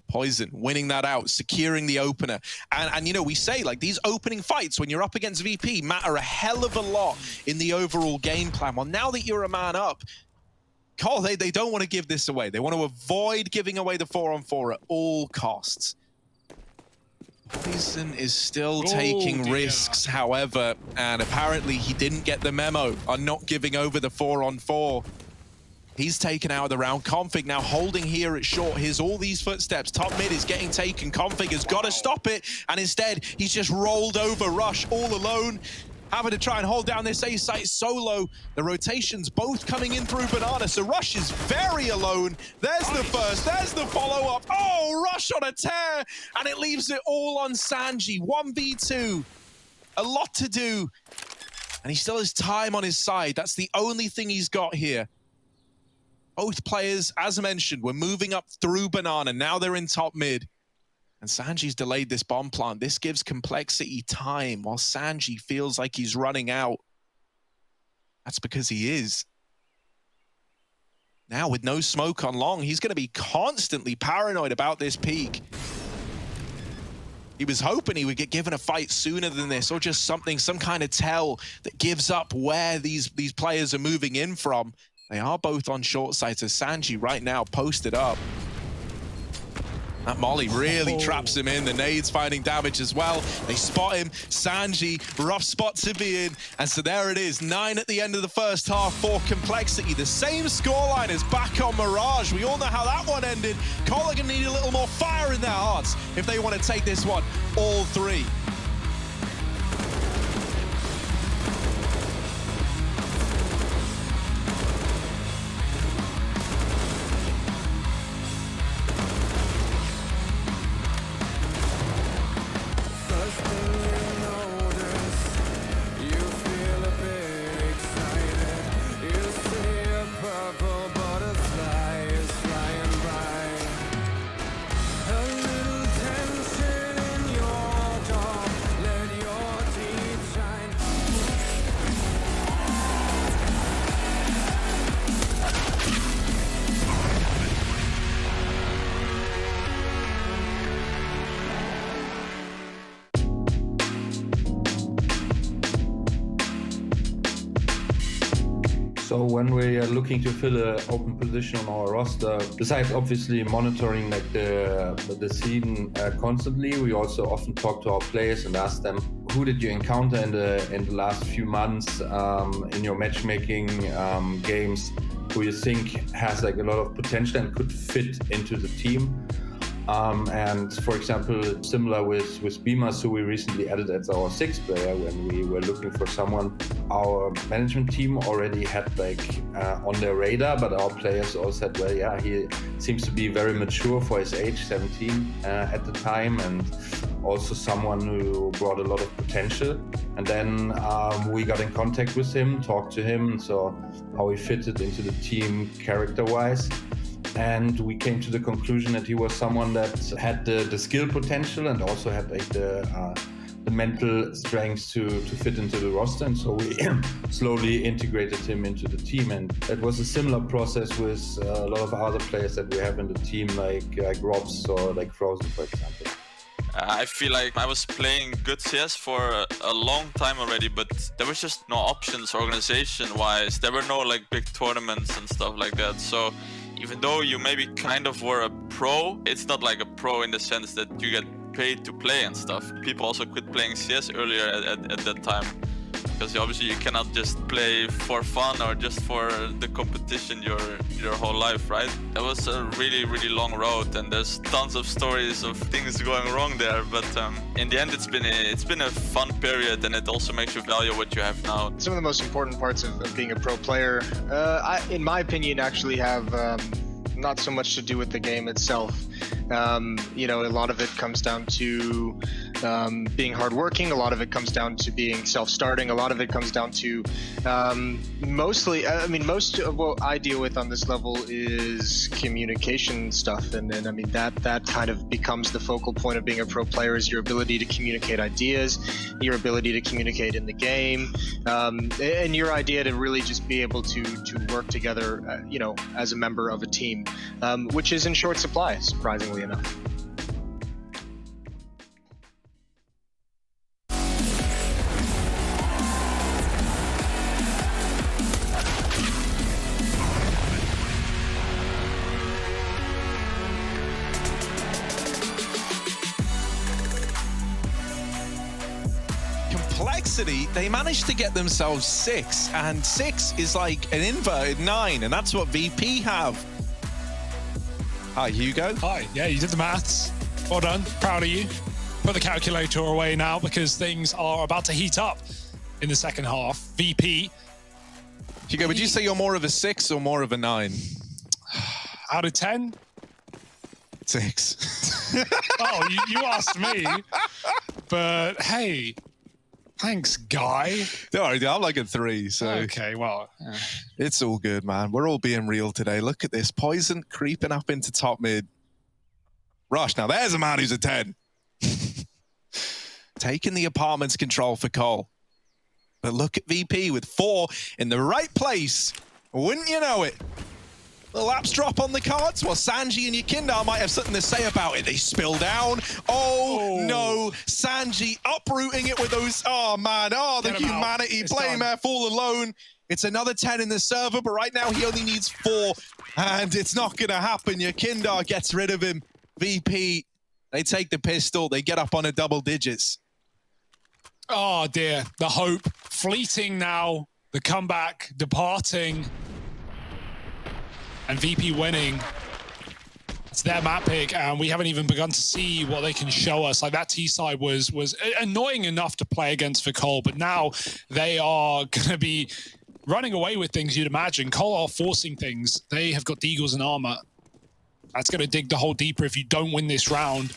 Poison winning that out, securing the opener. And you know, we say, like, these opening fights when you're up against VP matter a hell of a lot in the overall game plan. Well, now that you're a man up, Cole, they don't want to give this away. They want to avoid giving away the 4-on-4 at all costs. Poison is still taking risks, however, and apparently he didn't get the memo on not giving over the 4-on-4. He's taken out of the round. Config now holding here at short. Here's all these footsteps. Top mid is getting taken. Config has got to stop it, and instead he's just rolled over Rush all alone, having to try and hold down this A site solo. The rotations both coming in through Banana, so Rush is very alone. There's the first, there's the follow-up. Oh, Rush on a tear, and it leaves it all on Sanji. 1v2, a lot to do, and he still has time on his side. That's the only thing he's got here. Both players, as mentioned, were moving up through Banana. Now they're in top mid. And Sanji's delayed this bomb plant. This gives Complexity time while Sanji feels like he's running out. That's because he is. Now with no smoke on long, he's going to be constantly paranoid about this peak. He was hoping he would get given a fight sooner than this, or just something, some kind of tell that gives up where these players are moving in from. They are both on short sides, so Sanji right now posted up. That molly really traps him in. The nades finding damage as well. They spot him. Sanji, rough spot to be in. And so there it is, 9 at the end of the first half for Complexity. The same scoreline as back on Mirage. We all know how that one ended. Cole are gonna need a little more fire in their hearts if they want to take this one all 3. So when we are looking to fill an open position on our roster, besides obviously monitoring like the scene constantly, we also often talk to our players and ask them, who did you encounter in the last few months in your matchmaking games, who you think has like a lot of potential and could fit into the team. And for example, similar with Beamers, who we recently added as our 6th player when we were looking for someone, our management team already had like on their radar, but our players all said, well, yeah, he seems to be very mature for his age, 17 at the time, and also someone who brought a lot of potential. And then we got in contact with him, talked to him, so how he fitted into the team character-wise. And we came to the conclusion that he was someone that had the skill potential and also had like the mental strength to fit into the roster. And so we slowly integrated him into the team. And it was a similar process with a lot of other players that we have in the team, like Robs or like Frozen, for example. I feel like I was playing good CS for a long time already, but there was just no options organization-wise. There were no like big tournaments and stuff like that. So even though you maybe kind of were a pro, it's not like a pro in the sense that you get paid to play and stuff. People also quit playing CS earlier at that time, because obviously you cannot just play for fun or just for the competition your whole life, right? That was a really, really long road, and there's tons of stories of things going wrong there. But in the end, it's been a fun period, and it also makes you value what you have now. Some of the most important parts of being a pro player, in my opinion, actually have not so much to do with the game itself. You know, a lot of it comes down to being hardworking. A lot of it comes down to being self-starting. A lot of it comes down to mostly, I mean, most of what I deal with on this level is communication stuff. And I mean, that kind of becomes the focal point of being a pro player, is your ability to communicate ideas, your ability to communicate in the game, and your idea to really just be able to work together, you know, as a member of a team, which is in short supply, surprisingly enough. Complexity, they managed to get themselves 6, and 6 is like an inverted 9, and that's what VP have. Hi, Hugo. Hi, yeah, you did the maths. Well done, proud of you. Put the calculator away now, because things are about to heat up in the second half. VP. Hugo, would you say you're more of a 6 or more of a 9? Out of 10? 6. Oh, you asked me. But hey, thanks, guy. Don't worry, I'm like a 3, so... Okay, well... It's all good, man. We're all being real today. Look at this. Poison creeping up into top mid. Rush, now there's a man who's a 10. Taking the apartment's control for Cole. But look at VP with 4 in the right place. Wouldn't you know it? The laps drop on the cards. Well, Sanji and Yakindar might have something to say about it. They spill down. Oh, no. Sanji uprooting it with those... Oh, man. Oh, the humanity. Blame F all alone. It's another 10 in the server, but right now he only needs 4. And it's not going to happen. Yakindar gets rid of him. VP, they take the pistol. They get up on a double digits. Oh, dear. The hope. Fleeting now. The comeback. Departing. And VP winning. It's their map pick, and we haven't even begun to see what they can show us. Like, that T-side was annoying enough to play against for Cole, but now they are going to be running away with things, you'd imagine. Cole are forcing things. They have got Deagles and armor. That's going to dig the hole deeper if you don't win this round.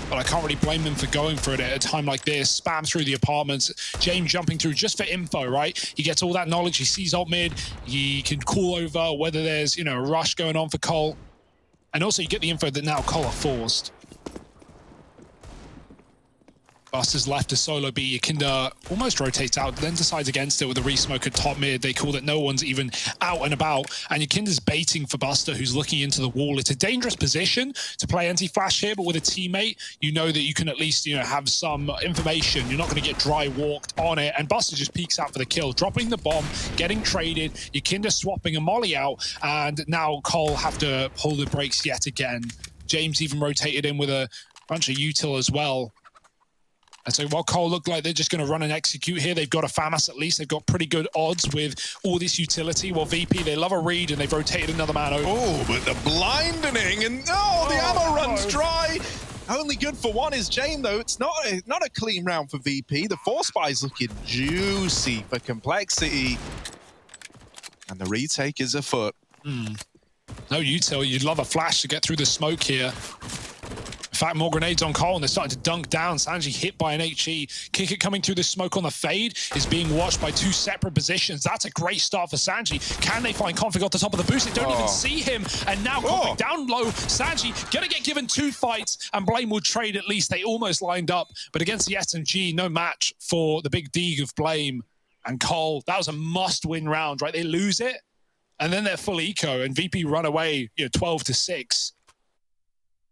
But I can't really blame them for going for it at a time like this. Spam through the apartments. James jumping through just for info, right? He gets all that knowledge. He sees alt mid. He can call over whether there's, you know, a rush going on for Cole. And also you get the info that now Cole are forced. Buster's left to solo B. Yakinda almost rotates out, then decides against it with a resmoke at top mid. They call it no one's even out and about. And Yakinda's baiting for Buster, who's looking into the wall. It's a dangerous position to play anti-flash here, but with a teammate, you know that you can at least, have some information. You're not going to get dry walked on it. And Buster just peeks out for the kill, dropping the bomb, getting traded. Yakinda swapping a molly out, and now Cole have to pull the brakes yet again. James even rotated in with a bunch of util as well. And so while Cole looked like they're just going to run and execute here, they've got a FAMAS at least. They've got pretty good odds with all this utility. Well, VP, they love a read, and they've rotated another man over. Oh, but the blinding, and the ammo runs dry. Only good for one is Jame, though. It's not a clean round for VP. The force buy's looking juicy for Complexity. And the retake is afoot. No util. You'd love a flash to get through the smoke here. In fact, more grenades on Cole, and they're starting to dunk down. Sanji hit by an HE. Kick it coming through the smoke on the fade is being watched by two separate positions. That's a great start for Sanji. Can they find Config off the top of the boost? They don't even see him. And now Config down low. Sanji gonna get given 2 fights, and Blame will trade at least. They almost lined up, but against the SMG, no match for the big Deeg of Blame. And Cole, that was a must-win round, right? They lose it, and then they're full eco, and VP run away, 12-6.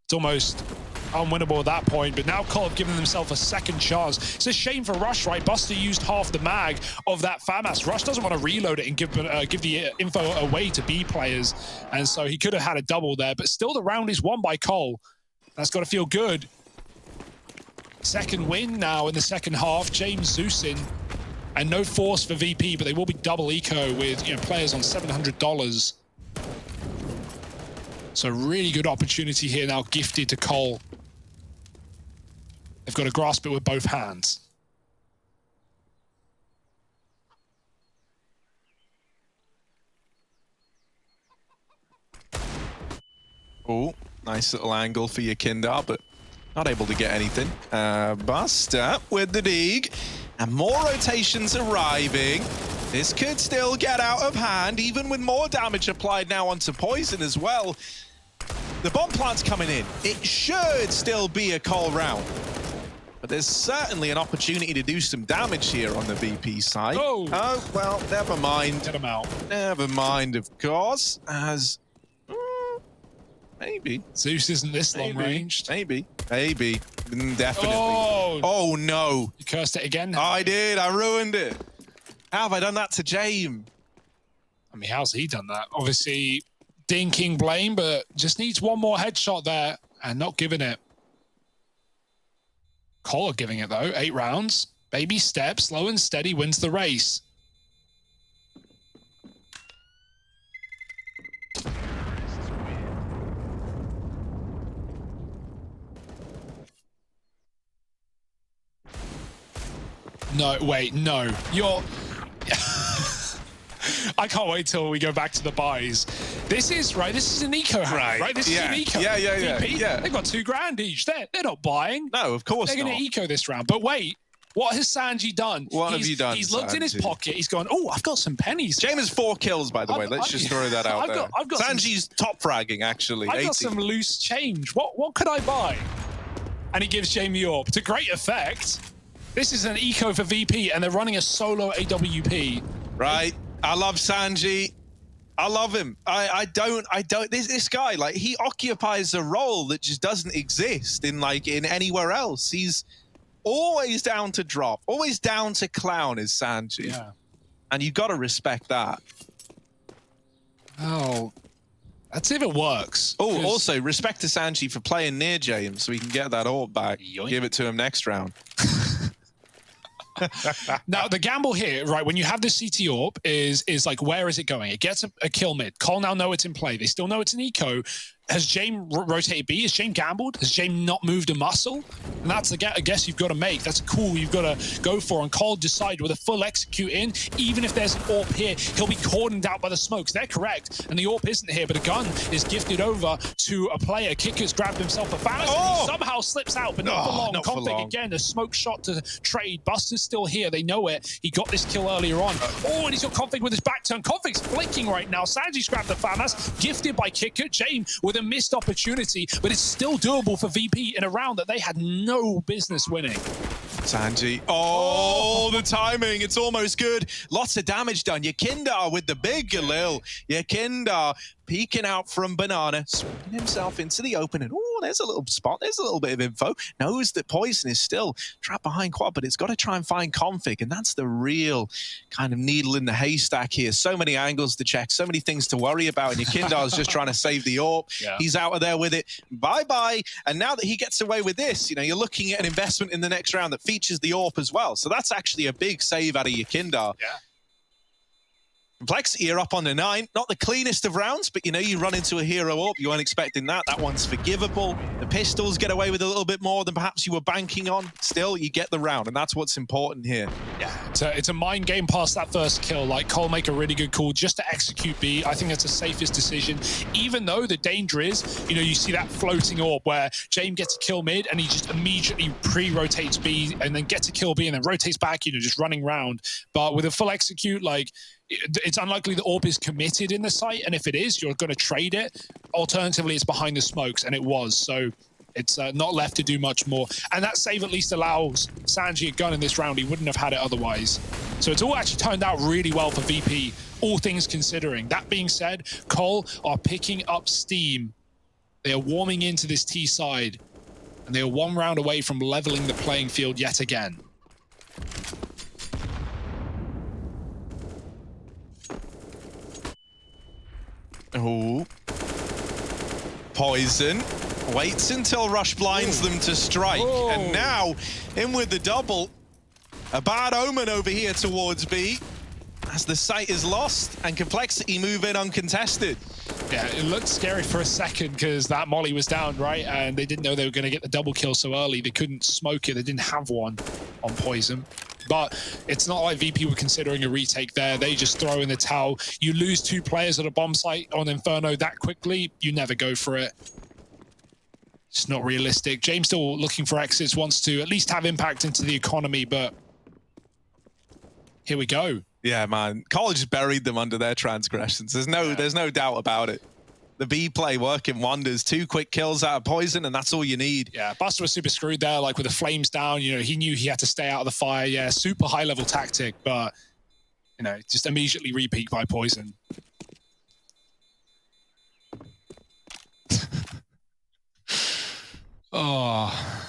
It's almost unwinnable at that point, but now Cole have given themselves a second chance. It's a shame for Rush, right? Buster used half the mag of that FAMAS. Rush doesn't want to reload it and give the info away to B players, and so he could have had a double there, but still the round is won by Cole. That's got to feel good. Second win now in the second half. James Zeus in, and no force for VP, but they will be double eco with players on $700. So really good opportunity here now, gifted to Cole. They've got to grasp it with both hands. Oh, nice little angle for Yakinda, but not able to get anything. Buster with the dig, and more rotations arriving. This could still get out of hand, even with more damage applied now onto Poison as well. The bomb plant's coming in. It should still be a Cole round. But there's certainly an opportunity to do some damage here on the VP side. Oh, well, never mind. Get him out. Never mind, of course, as... maybe. Zeus isn't this long-ranged. Maybe. Definitely. Oh, no. You cursed it again? I did. I ruined it. How have I done that to Jame? I mean, how's he done that? Obviously, dinking Blame, but just needs one more headshot there and not giving it. Cole are giving it, though. 8 rounds. Baby steps, slow and steady, wins the race. No, wait, no. You're... I can't wait till we go back to the buys. This is, right, this is an eco hand, right? This is an eco. Yeah. They've got $2,000 each. They're not buying. No, of course They're going to eco this round. But wait, what has Sanji done? What have you done, He's looked in his Sanji? pocket. He's gone, oh, I've got some pennies. James has 4 kills, by the way. Let's just throw that out there. I've got Sanji's top fragging, actually. I've got some loose change. What could I buy? And he gives Jamie Orp. To great effect. This is an eco for VP, and they're running a solo AWP. Right. I love Sanji. I love him. I don't. This guy, like, he occupies a role that just doesn't exist in anywhere else. He's always down to drop, always down to clown is Sanji. Yeah. And you got to respect that. Oh, that's if it works. Oh, also respect to Sanji for playing near James so we can get that orb back. Yoink. Give it to him next round. Now, the gamble here, right, when you have the CT AWP is like, where is it going? It gets a kill mid. Cole now know it's in play. They still know it's an eco. Has Jame rotated B? Has Jame gambled? Has Jame not moved a muscle? And that's a guess you've got to make. That's a call you've got to go for. And Cole decide with a full execute in, even if there's an AWP here, he'll be cordoned out by the smokes. They're correct. And the AWP isn't here, but a gun is gifted over to a player. Kicker's grabbed himself a FAMAS, and he somehow slips out, but not for long. Config again, a smoke shot to trade. Buster's still here. They know it. He got this kill earlier on. And he's got Config with his back turn. Config's flicking right now. Sanji's grabbed the FAMAS, gifted by Kicker. Jame with a missed opportunity, but it's still doable for VP in a round that they had no business winning. Sanji. Oh, the timing. It's almost good. Lots of damage done. Yakindar with the big Galil. Yakindar peeking out from Banana, swinging himself into the open. And oh, there's a little spot. There's a little bit of info. Knows that Poison is still trapped behind quad, but it's got to try and find config. And that's the real kind of needle in the haystack here. So many angles to check, so many things to worry about. And Yakindar's just trying to save the AWP. Yeah. He's out of there with it. Bye-bye. And now that he gets away with this, you know, you're looking at an investment in the next round that features the AWP as well. So that's actually a big save out of Yakindar. Yeah. Complexity are up on the 9. Not the cleanest of rounds, but you know, you run into a hero AWP, you weren't expecting that. That one's forgivable. The pistols get away with a little bit more than perhaps you were banking on. Still, you get the round, and that's what's important here. Yeah, it's a mind game past that first kill. Like, Cole make a really good call just to execute B. I think that's the safest decision, even though the danger is, you know, you see that floating AWP where James gets a kill mid and he just immediately pre-rotates B and then gets a kill B and then rotates back, you know, just running round. But with a full execute, like, it's unlikely the AWP is committed in the site, and if it is, you're going to trade it. Alternatively, it's behind the smokes, and it was. So it's not left to do much more. And that save at least allows Sanji a gun in this round. He wouldn't have had it otherwise. So it's all actually turned out really well for VP, all things considering. That being said, Cole are picking up steam. They are warming into this T side, and they are one round away from leveling the playing field yet again. Oh, Poison waits until Rush blinds them to strike. Whoa. And now, in with the double. A bad omen over here towards B, as the site is lost and Complexity move in uncontested. Yeah, it looked scary for a second because that molly was down, right? And they didn't know they were going to get the double kill so early. They couldn't smoke it. They didn't have one on Poison. But it's not like VP were considering a retake there. They just throw in the towel. You lose 2 players at a bomb site on Inferno that quickly, you never go for it. It's not realistic. James still looking for exits, wants to at least have impact into the economy, but here we go. Yeah, man. College buried them under their transgressions. There's no doubt about it. The B play working wonders. 2 quick kills out of Poison, and that's all you need. Yeah, Buster was super screwed there, like with the flames down. You know, he knew he had to stay out of the fire. Yeah, super high-level tactic, but, you know, just immediately repeat by Poison. Oh.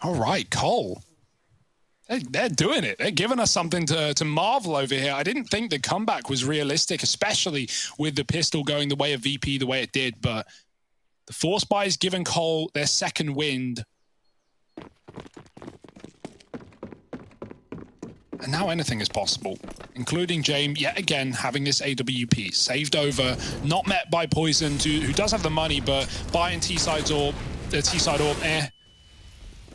All right, Cole. They're doing it. They're giving us something to marvel over here. I didn't think the comeback was realistic, especially with the pistol going the way of VP the way it did, but the force buy is giving Cole their second wind. And now anything is possible, including James yet again having this AWP saved over, not met by Poison, who does have the money, but buying T-side orb,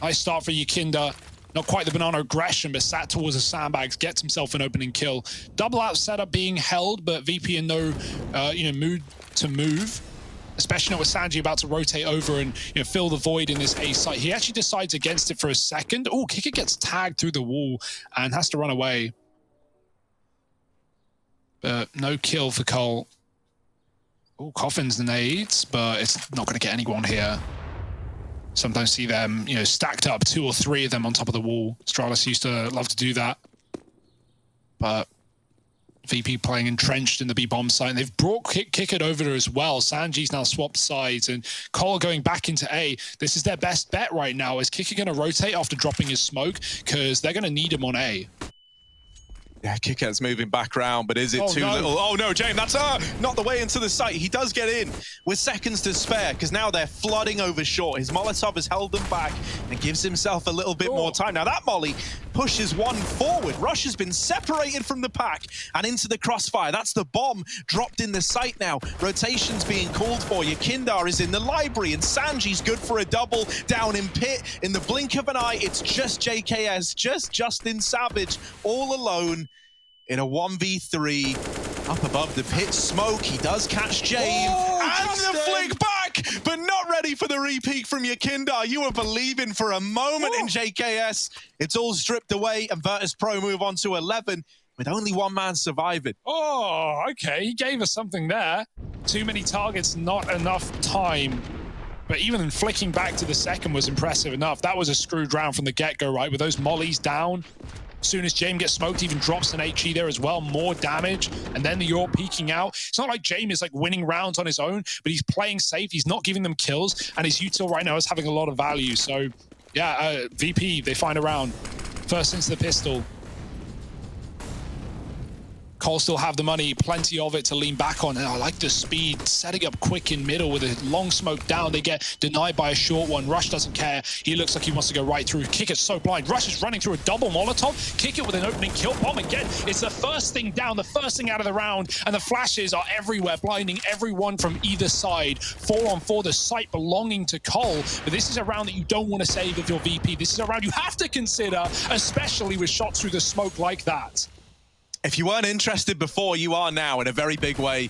Nice start for Yakindar. Not quite the banana aggression, but sat towards the sandbags, gets himself an opening kill. Double out setup being held, but VP in no mood to move. Especially not with Sanji about to rotate over and fill the void in this A site. He actually decides against it for a second. Oh, Kicker gets tagged through the wall and has to run away. But no kill for Cole. Oh, Coffin's the nades, but it's not going to get anyone here. Sometimes see them, stacked up 2 or 3 of them on top of the wall. Stralis used to love to do that. But VP playing entrenched in the B bomb site, and they've brought Kickert over there as well. Sanji's now swapped sides, and Cole going back into A. This is their best bet right now. Is Kicker going to rotate after dropping his smoke? Because they're going to need him on A. Yeah, Kickert's moving back around, but is it too little? Oh no, James, that's not the way into the site. He does get in with seconds to spare, because now they're flooding over short. His Molotov has held them back and gives himself a little bit more time. Now that Molly pushes one forward. Rush has been separated from the pack and into the crossfire. That's the bomb dropped in the site now. Rotations being called for. Yakindar is in the library, and Sanji's good for a double down in pit. In the blink of an eye, it's just JKS, just Justin Savage, all alone in a 1v3 up above the pit smoke. He does catch Jane, and the flick back, but not ready for the repeat from Yakindar. You were believing for a moment in JKS. It's all stripped away, and Virtus.pro move on to 11. with only one man surviving. Oh, okay. He gave us something there. Too many targets, not enough time. But even flicking back to the second was impressive enough. That was a screwed round from the get-go, right? With those mollies down. As soon as James gets smoked, even drops an HE there as well. More damage. And then you're peeking out. It's not like James is like winning rounds on his own, but he's playing safe. He's not giving them kills. And his util right now is having a lot of value. So, yeah, VP, they find a round. First into the pistol. Cole still have the money, plenty of it to lean back on. And I like the speed, setting up quick in middle with a long smoke down. They get denied by a short one. Rush doesn't care. He looks like he wants to go right through. Kick it so blind. Rush is running through a double Molotov. Kick it with an opening kill bomb again. It's the first thing down, the first thing out of the round. And the flashes are everywhere, blinding everyone from either side. 4-on-4, the site belonging to Cole. But this is a round that you don't want to save if you're VP. This is a round you have to consider, especially with shots through the smoke like that. If you weren't interested before, you are now in a very big way.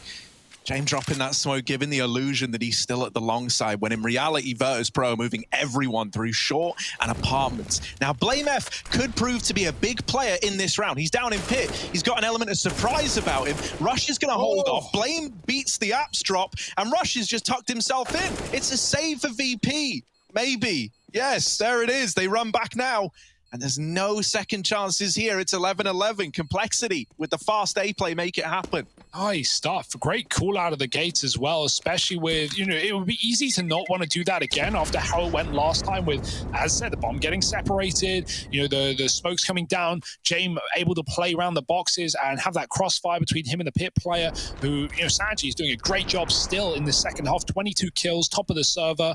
James dropping that smoke, giving the illusion that he's still at the long side, when in reality, Virtus.pro are moving everyone through short and apartments. Now, BlameF could prove to be a big player in this round. He's down in pit. He's got an element of surprise about him. Rush is going to hold off. Blame beats the apps drop, and Rush has just tucked himself in. It's a save for VP. Maybe. Yes, there it is. They run back now. And there's no second chances here. It's 11-11. Complexity with the fast A play make it happen. Nice stuff. Great call out of the gates as well, especially with, you know, it would be easy to not want to do that again after how it went last time with, as I said, the bomb getting separated, you know, the smoke's coming down, James able to play around the boxes and have that crossfire between him and the pit player who, you know, Sanji is doing a great job still in the second half, 22 kills, top of the server.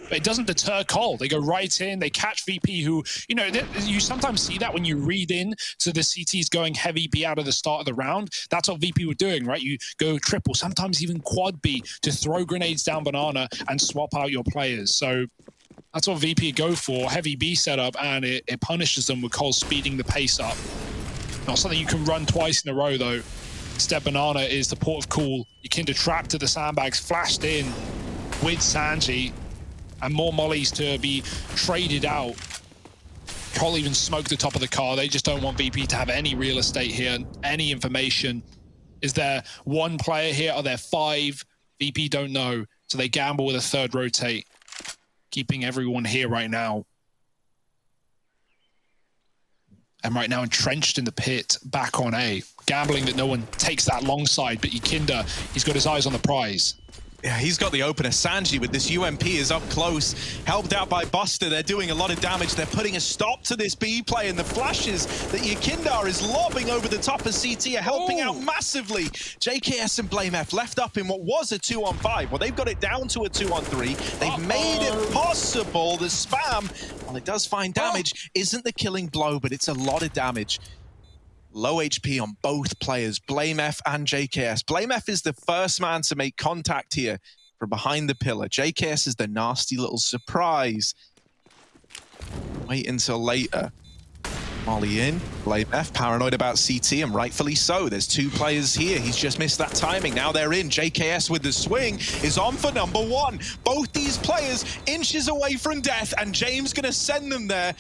But it doesn't deter Cole. They go right in, they catch VP who, you know, you sometimes see that when you read in to the CTs going heavy B out of the start of the round. That's what VP were doing, right? You go triple, sometimes even quad B to throw grenades down banana and swap out your players. So that's what VP go for, heavy B setup, and it punishes them with Cole speeding the pace up. Not something you can run twice in a row, though. Instead, banana is the port of call. Yikinda trapped to the sandbags, flashed in with Sanji. And more mollies to be traded out. Cole even smoked the top of the car. They just don't want VP to have any real estate here, any information. Is there one player here? Are there 5? VP don't know. So they gamble with a third rotate, keeping everyone here right now. And right now entrenched in the pit, back on A. Gambling that no one takes that long side, but Yikinda, he's got his eyes on the prize. Yeah, he's got the opener. Sanji with this UMP is up close, helped out by Buster. They're doing a lot of damage. They're putting a stop to this B play, and the flashes that Yikinda is lobbing over the top of CT are helping out massively. JKS and BlameF left up in what was a 2-on-5. Well, they've got it down to a 2-on-3. They've made it possible. The spam, while it does find damage, isn't the killing blow, but it's a lot of damage. Low HP on both players, BlameF and JKS. BlameF is the first man to make contact here from behind the pillar. JKS is the nasty little surprise. Wait until later. Molly in, BlameF paranoid about CT, and rightfully so. There's 2 players here. He's just missed that timing. Now they're in. JKS with the swing is on for number 1. Both these players inches away from death, and James gonna send them there.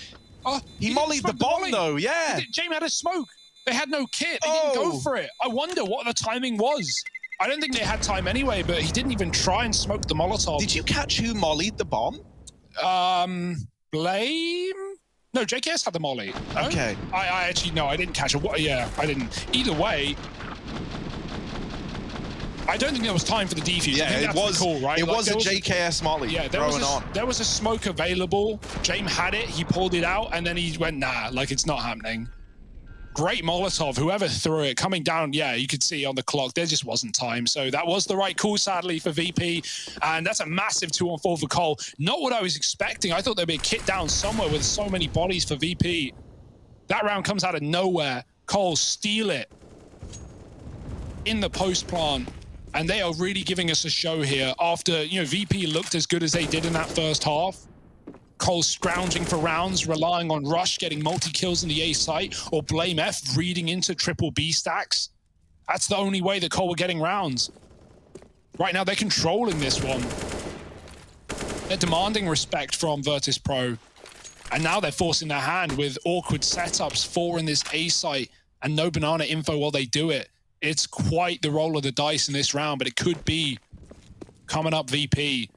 Oh, he mollied the bomb though, yeah. James had a smoke. They had no kit. They didn't go for it. I wonder what the timing was. I don't think they had time anyway, but he didn't even try and smoke the Molotov. Did you catch who mollied the bomb? Blame? No, JKS had the molly. No? Okay. I actually, no, I didn't catch it. Yeah, I didn't. Either way, I don't think there was time for the defuse. Yeah, it was cool, right? It was a JKS molly. Yeah, there was a smoke available. James had it. He pulled it out, and then he went, nah, like it's not happening. Great Molotov, whoever threw it, coming down, yeah, you could see on the clock, there just wasn't time. So that was the right call, sadly, for VP. And that's a massive 2-on-4 for Cole. Not what I was expecting. I thought there'd be a kit down somewhere with so many bodies for VP. That round comes out of nowhere. Cole steal it in the post plant. And they are really giving us a show here after, you know, VP looked as good as they did in that first half. Cole scrounging for rounds, relying on Rush getting multi-kills in the A site, or BlameF reading into triple B stacks. That's the only way that Cole were getting rounds. Right now, they're controlling this one. They're demanding respect from Virtus.pro. And now they're forcing their hand with awkward setups, 4 in this A site. and no banana info while they do it. It's quite the roll of the dice in this round, but it could be coming up VP.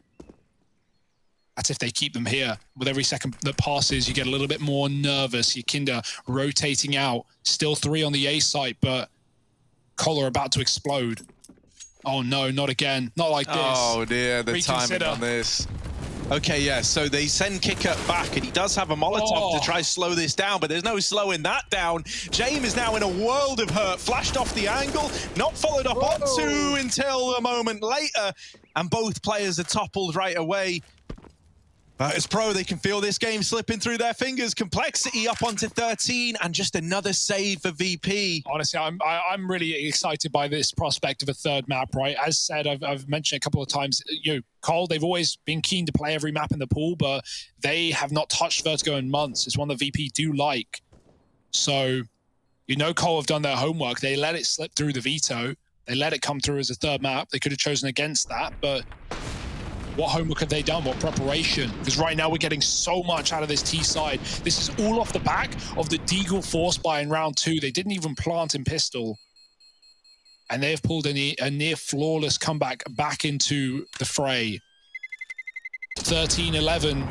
That's if they keep them here. With every second that passes, you get a little bit more nervous. Your Kinder rotating out. Still 3 on the A site, but Cole are about to explode. Oh no, not again. Not like this. Oh dear, the Reconsider. timing on this. Okay, yeah, so they send Kicker back, and he does have a Molotov to try slow this down, but there's no slowing that down. James is now in a world of hurt, flashed off the angle, not followed up onto until a moment later, and both players are toppled right away. Virtus.pro, they can feel this game slipping through their fingers. Complexity up onto 13, and just another save for VP. Honestly, I'm really excited by this prospect of a third map, right? As said, I've mentioned a couple of times, you know, Cole, they've always been keen to play every map in the pool, but they have not touched Vertigo in months. It's one that VP do like. So, you know, Cole have done their homework. They let it slip through the veto. They let it come through as a third map. They could have chosen against that, but what homework have they done? What preparation? Because right now we're getting so much out of this T side. This is all off the back of the Deagle force buy in round 2. They didn't even plant in pistol. And they have pulled a near flawless comeback back into the fray. 13-11.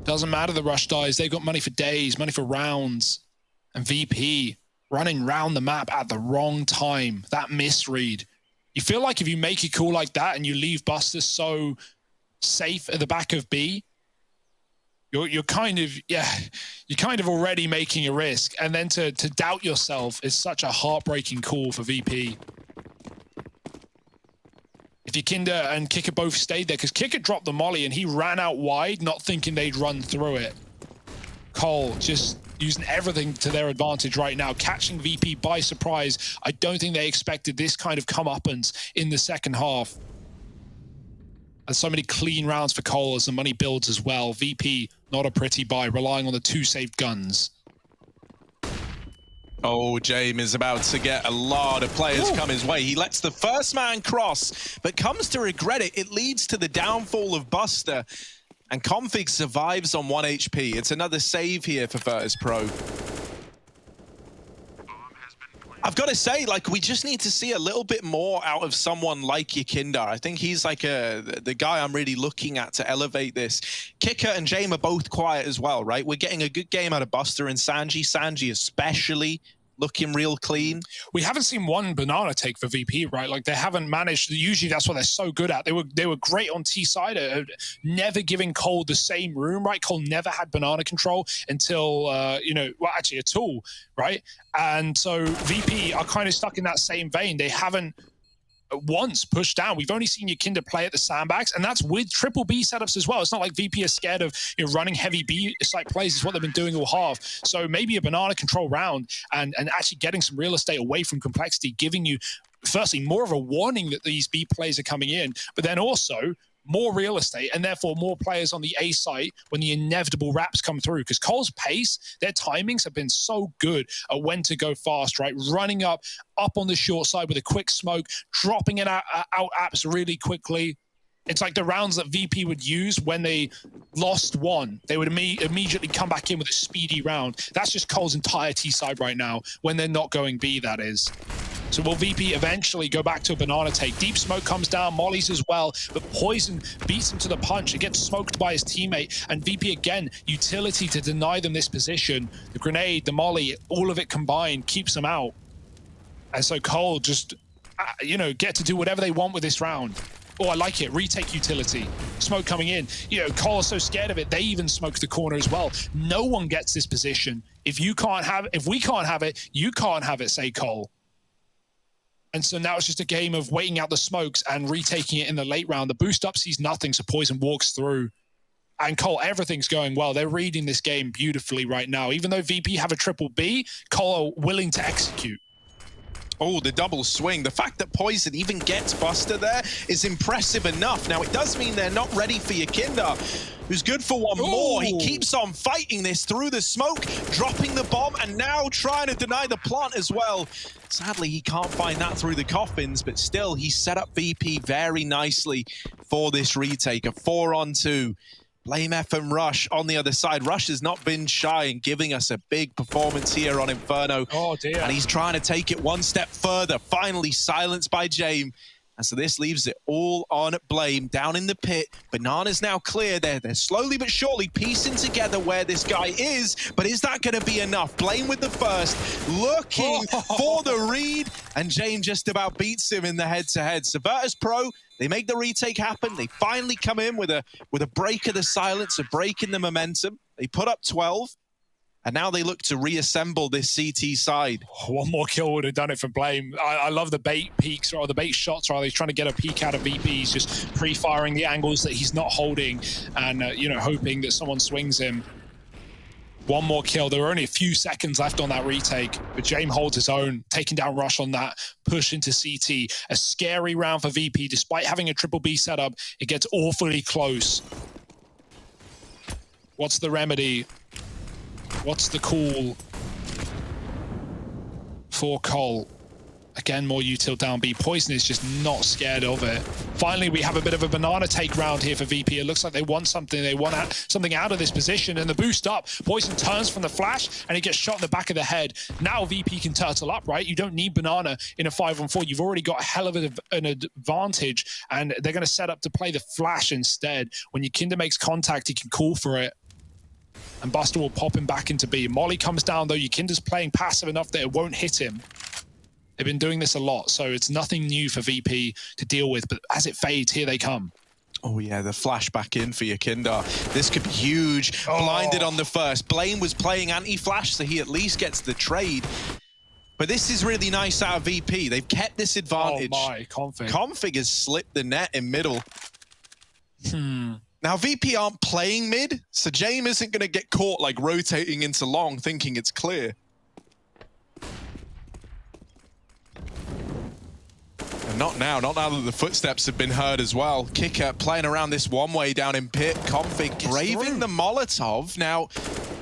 Doesn't matter the rush dies. They've got money for days, money for rounds. And VP running round the map at the wrong time. That misread. You feel like if you make it cool like that and you leave Buster so safe at the back of B, you're kind of already making a risk. And then to doubt yourself is such a heartbreaking call for VP. If your Kinder and Kicker both stayed there, because Kicker dropped the molly and he ran out wide, not thinking they'd run through it. Cole just using everything to their advantage right now, catching VP by surprise. I don't think they expected this kind of comeuppance in the second half. And so many clean rounds for Cole as the money builds as well. VP, not a pretty buy, relying on the 2 saved guns. Oh, James is about to get a lot of players come his way. He lets the first man cross, but comes to regret it. It leads to the downfall of Buster. And Config survives on 1 HP. It's another save here for Virtus.pro. I've got to say, like, we just need to see a little bit more out of someone like Yakinder. I think he's like the guy I'm really looking at to elevate this. Kicker and Jame are both quiet as well, right? We're getting a good game out of Buster and Sanji. Sanji especially looking real clean. We haven't seen one banana take for VP, right? Like, they haven't managed. Usually that's what they're so good at. They were great on T side, never giving Cole the same room, right? Cole never had banana control until you know, well, actually at all, right? And so VP are kind of stuck in that same vein. They haven't once pushed down. We've only seen Yakinder play at the sandbags, and that's with triple B setups as well. It's not like VP is scared of, you know, running heavy B site plays. It's what they've been doing all half. So maybe a banana control round and actually getting some real estate away from complexity, giving you, firstly, more of a warning that these B plays are coming in, but then also more real estate and therefore more players on the A site when the inevitable wraps come through. Because Cole's pace, their timings have been so good at when to go fast, right? Running up on the short side with a quick smoke, dropping it out apps really quickly. It's like the rounds that VP would use when they lost one. They would immediately come back in with a speedy round. That's just Cole's entire T side right now when they're not going B, that is. So will VP eventually go back to a banana take? Deep smoke comes down, mollies as well, but Poison beats him to the punch. It gets smoked by his teammate, and VP again, utility to deny them this position. The grenade, the molly, all of it combined keeps them out. And so Cole just, you know, get to do whatever they want with this round. Oh, I like it. Retake utility. Smoke coming in. You know, Cole is so scared of it, they even smoke the corner as well. No one gets this position. If we can't have it, you can't have it, say Cole. And so now it's just a game of waiting out the smokes and retaking it in the late round. The boost up sees nothing, so Poison walks through. And Cole, everything's going well. They're reading this game beautifully right now. Even though VP have a triple B, Cole are willing to execute. Oh, the double swing. The fact that Poison even gets Buster there is impressive enough. Now, it does mean they're not ready for Yakinder, who's good for one more. He keeps on fighting this through the smoke, dropping the bomb, and now trying to deny the plant as well. Sadly, he can't find that through the coffins, but still, he set up VP very nicely for this retake. A 4-on-2. Blame F and Rush on the other side. Rush has not been shy in giving us a big performance here on Inferno. Oh dear. And he's trying to take it one step further. Finally silenced by Jame. And so this leaves it all on Blame down in the pit. Banana's now clear. They're slowly but surely piecing together where this guy is. But is that going to be enough? Blame with the first, looking for the read. And Jame just about beats him in the head-to-head. So Virtus.pro, they make the retake happen. They finally come in with a break of the silence, a break in the momentum. They put up 12. And now they look to reassemble this CT side. One more kill would have done it for Blame. I love the bait peaks, or the bait shots, rather. He's trying to get a peek out of VP. He's just pre-firing the angles that he's not holding and, you know, hoping that someone swings him. One more kill. There were only a few seconds left on that retake, but Jame holds his own, taking down Rush on that push into CT. A scary round for VP. Despite having a triple B setup, it gets awfully close. What's the remedy? What's the call for Cole? Again, more util down B. Poison is just not scared of it. Finally, we have a bit of a banana take round here for VP. It looks like they want something. They want something out of this position, and the boost up. Poison turns from the flash, and he gets shot in the back of the head. Now VP can turtle up, right? You don't need banana in a 5-on-4. You've already got a hell of an advantage, and they're going to set up to play the flash instead. When your Kinder makes contact, he can call for it. And Buster will pop him back into B. Molly comes down, though. Yakinda's playing passive enough that it won't hit him. They've been doing this a lot, so it's nothing new for VP to deal with. But as it fades, here they come. Oh, yeah, the flash back in for Yakinda. This could be huge. Blinded on the first. Blame was playing anti-flash, so he at least gets the trade. But this is really nice out of VP. They've kept this advantage. Oh, my. Config. Config has slipped the net in middle. Now, VP aren't playing mid, so Jame isn't going to get caught like rotating into long thinking it's clear. And not now that the footsteps have been heard as well. Kicker playing around this one-way down in pit. Config braving the Molotov. Now,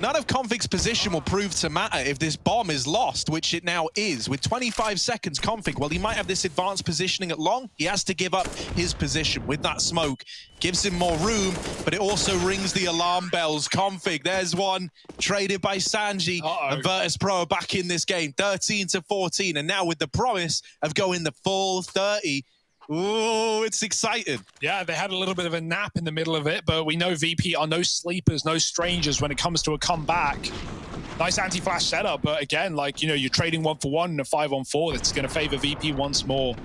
none of Config's position will prove to matter if this bomb is lost, which it now is. With 25 seconds, Config, well, he might have this advanced positioning at long. He has to give up his position with that smoke. Gives him more room, but it also rings the alarm bells. Config, there's one, traded by Sanji. And Virtus.pro are back in this game, 13-14. And now with the promise of going the full 30. Ooh, it's exciting. Yeah, they had a little bit of a nap in the middle of it, but we know VP are no sleepers, no strangers when it comes to a comeback. Nice anti-flash setup, but again, like, you know, you're trading 1-for-1 in a 5-on-4. That's going to favor VP once more.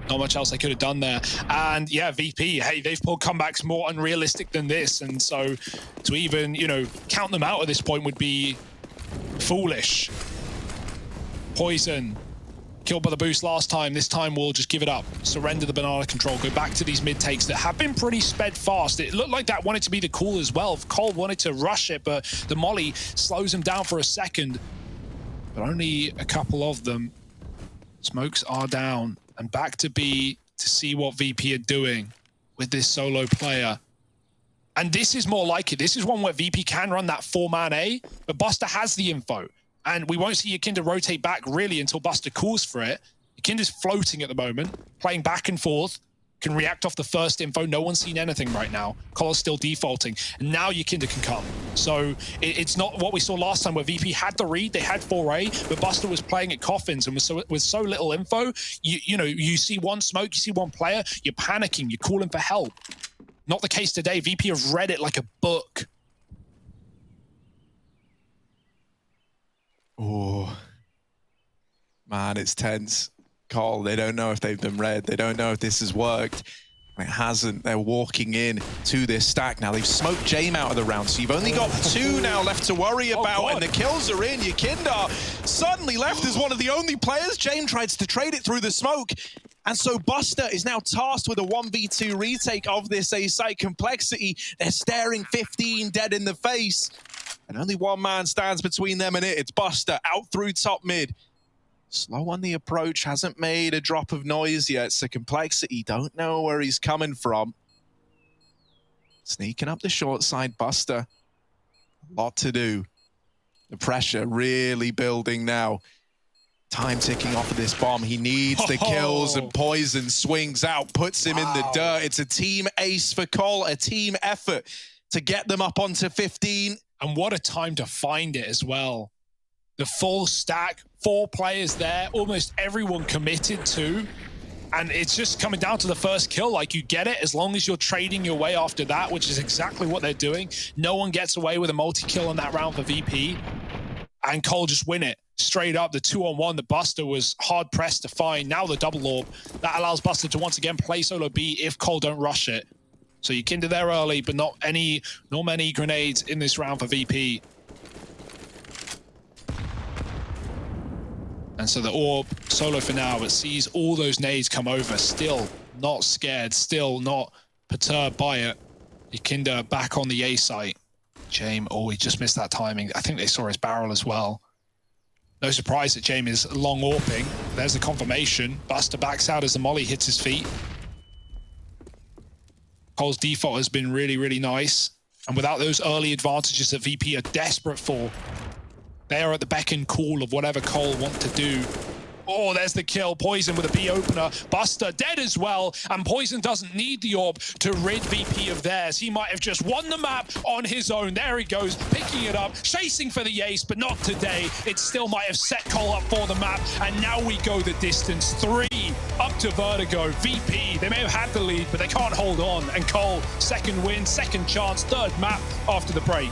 Not much else they could have done there. And yeah, VP, hey, they've pulled comebacks more unrealistic than this. And so to even, you know, count them out at this point would be foolish. Poison. Killed by the boost last time. This time we'll just give it up. Surrender the banana control. Go back to these mid takes that have been pretty sped fast. It looked like that wanted to be the call as well. Cole wanted to rush it, but the molly slows him down for a second. But only a couple of them. Smokes are down. And back to B to see what VP are doing with this solo player. And this is more like it. This is one where VP can run that 4-man A, but Buster has the info. And we won't see Yakinda rotate back really until Buster calls for it. Yakinda's floating at the moment, playing back and forth, can react off the first info. No one's seen anything right now. Cole's still defaulting. And now Yakinda can come. So it's not what we saw last time where VP had the read, they had 4A, but Buster was playing at coffins and with so little info, you know, you see one smoke, you see one player, you're panicking, you're calling for help. Not the case today. VP have read it like a book. Oh, man, it's tense. Cole, they don't know if they've been read. They don't know if this has worked. It hasn't. They're walking in to this stack now. They've smoked Jame out of the round, so you've only got 2 now left to worry about, and the kills are in. Yakinda suddenly left as one of the only players. Jame tries to trade it through the smoke, and so Buster is now tasked with a 1v2 retake of this A-site complexity. They're staring 15 dead in the face, and only one man stands between them and it. It's Buster out through top mid. Slow on the approach, hasn't made a drop of noise yet, so complexity, don't know where he's coming from. Sneaking up the short side, Buster. A lot to do. The pressure really building now. Time ticking off of this bomb. He needs the kills, and Poison swings out, puts him in the dirt. It's a team ace for Cole, a team effort to get them up onto 15. And what a time to find it as well. The full stack, 4 players there, almost everyone committed to. And it's just coming down to the first kill. Like, you get it as long as you're trading your way after that, which is exactly what they're doing. No one gets away with a multi-kill in that round for VP. And Cole just win it. Straight up, the 2-on-1 that Buster was hard-pressed to find. Now the double orb. That allows Buster to once again play solo B if Cole don't rush it. So you kinder there early, but not many grenades in this round for VP. And so the orb solo for now, but sees all those nades come over. Still not scared, still not perturbed by it. Yikinda back on the A site. James, oh, he just missed that timing. I think they saw his barrel as well. No surprise that James is long AWPing. There's the confirmation. Buster backs out as the molly hits his feet. Cole's default has been really, really nice. And without those early advantages that VP are desperate for, they are at the beck and call of whatever Cole want to do. Oh, there's the kill. Poison with a B opener. Buster dead as well. And Poison doesn't need the orb to rid VP of theirs. He might have just won the map on his own. There he goes, picking it up, chasing for the ace, but not today. It still might have set Cole up for the map. And now we go the distance. 3 up to Vertigo. VP, they may have had the lead, but they can't hold on. And Cole, second win, second chance, third map after the break.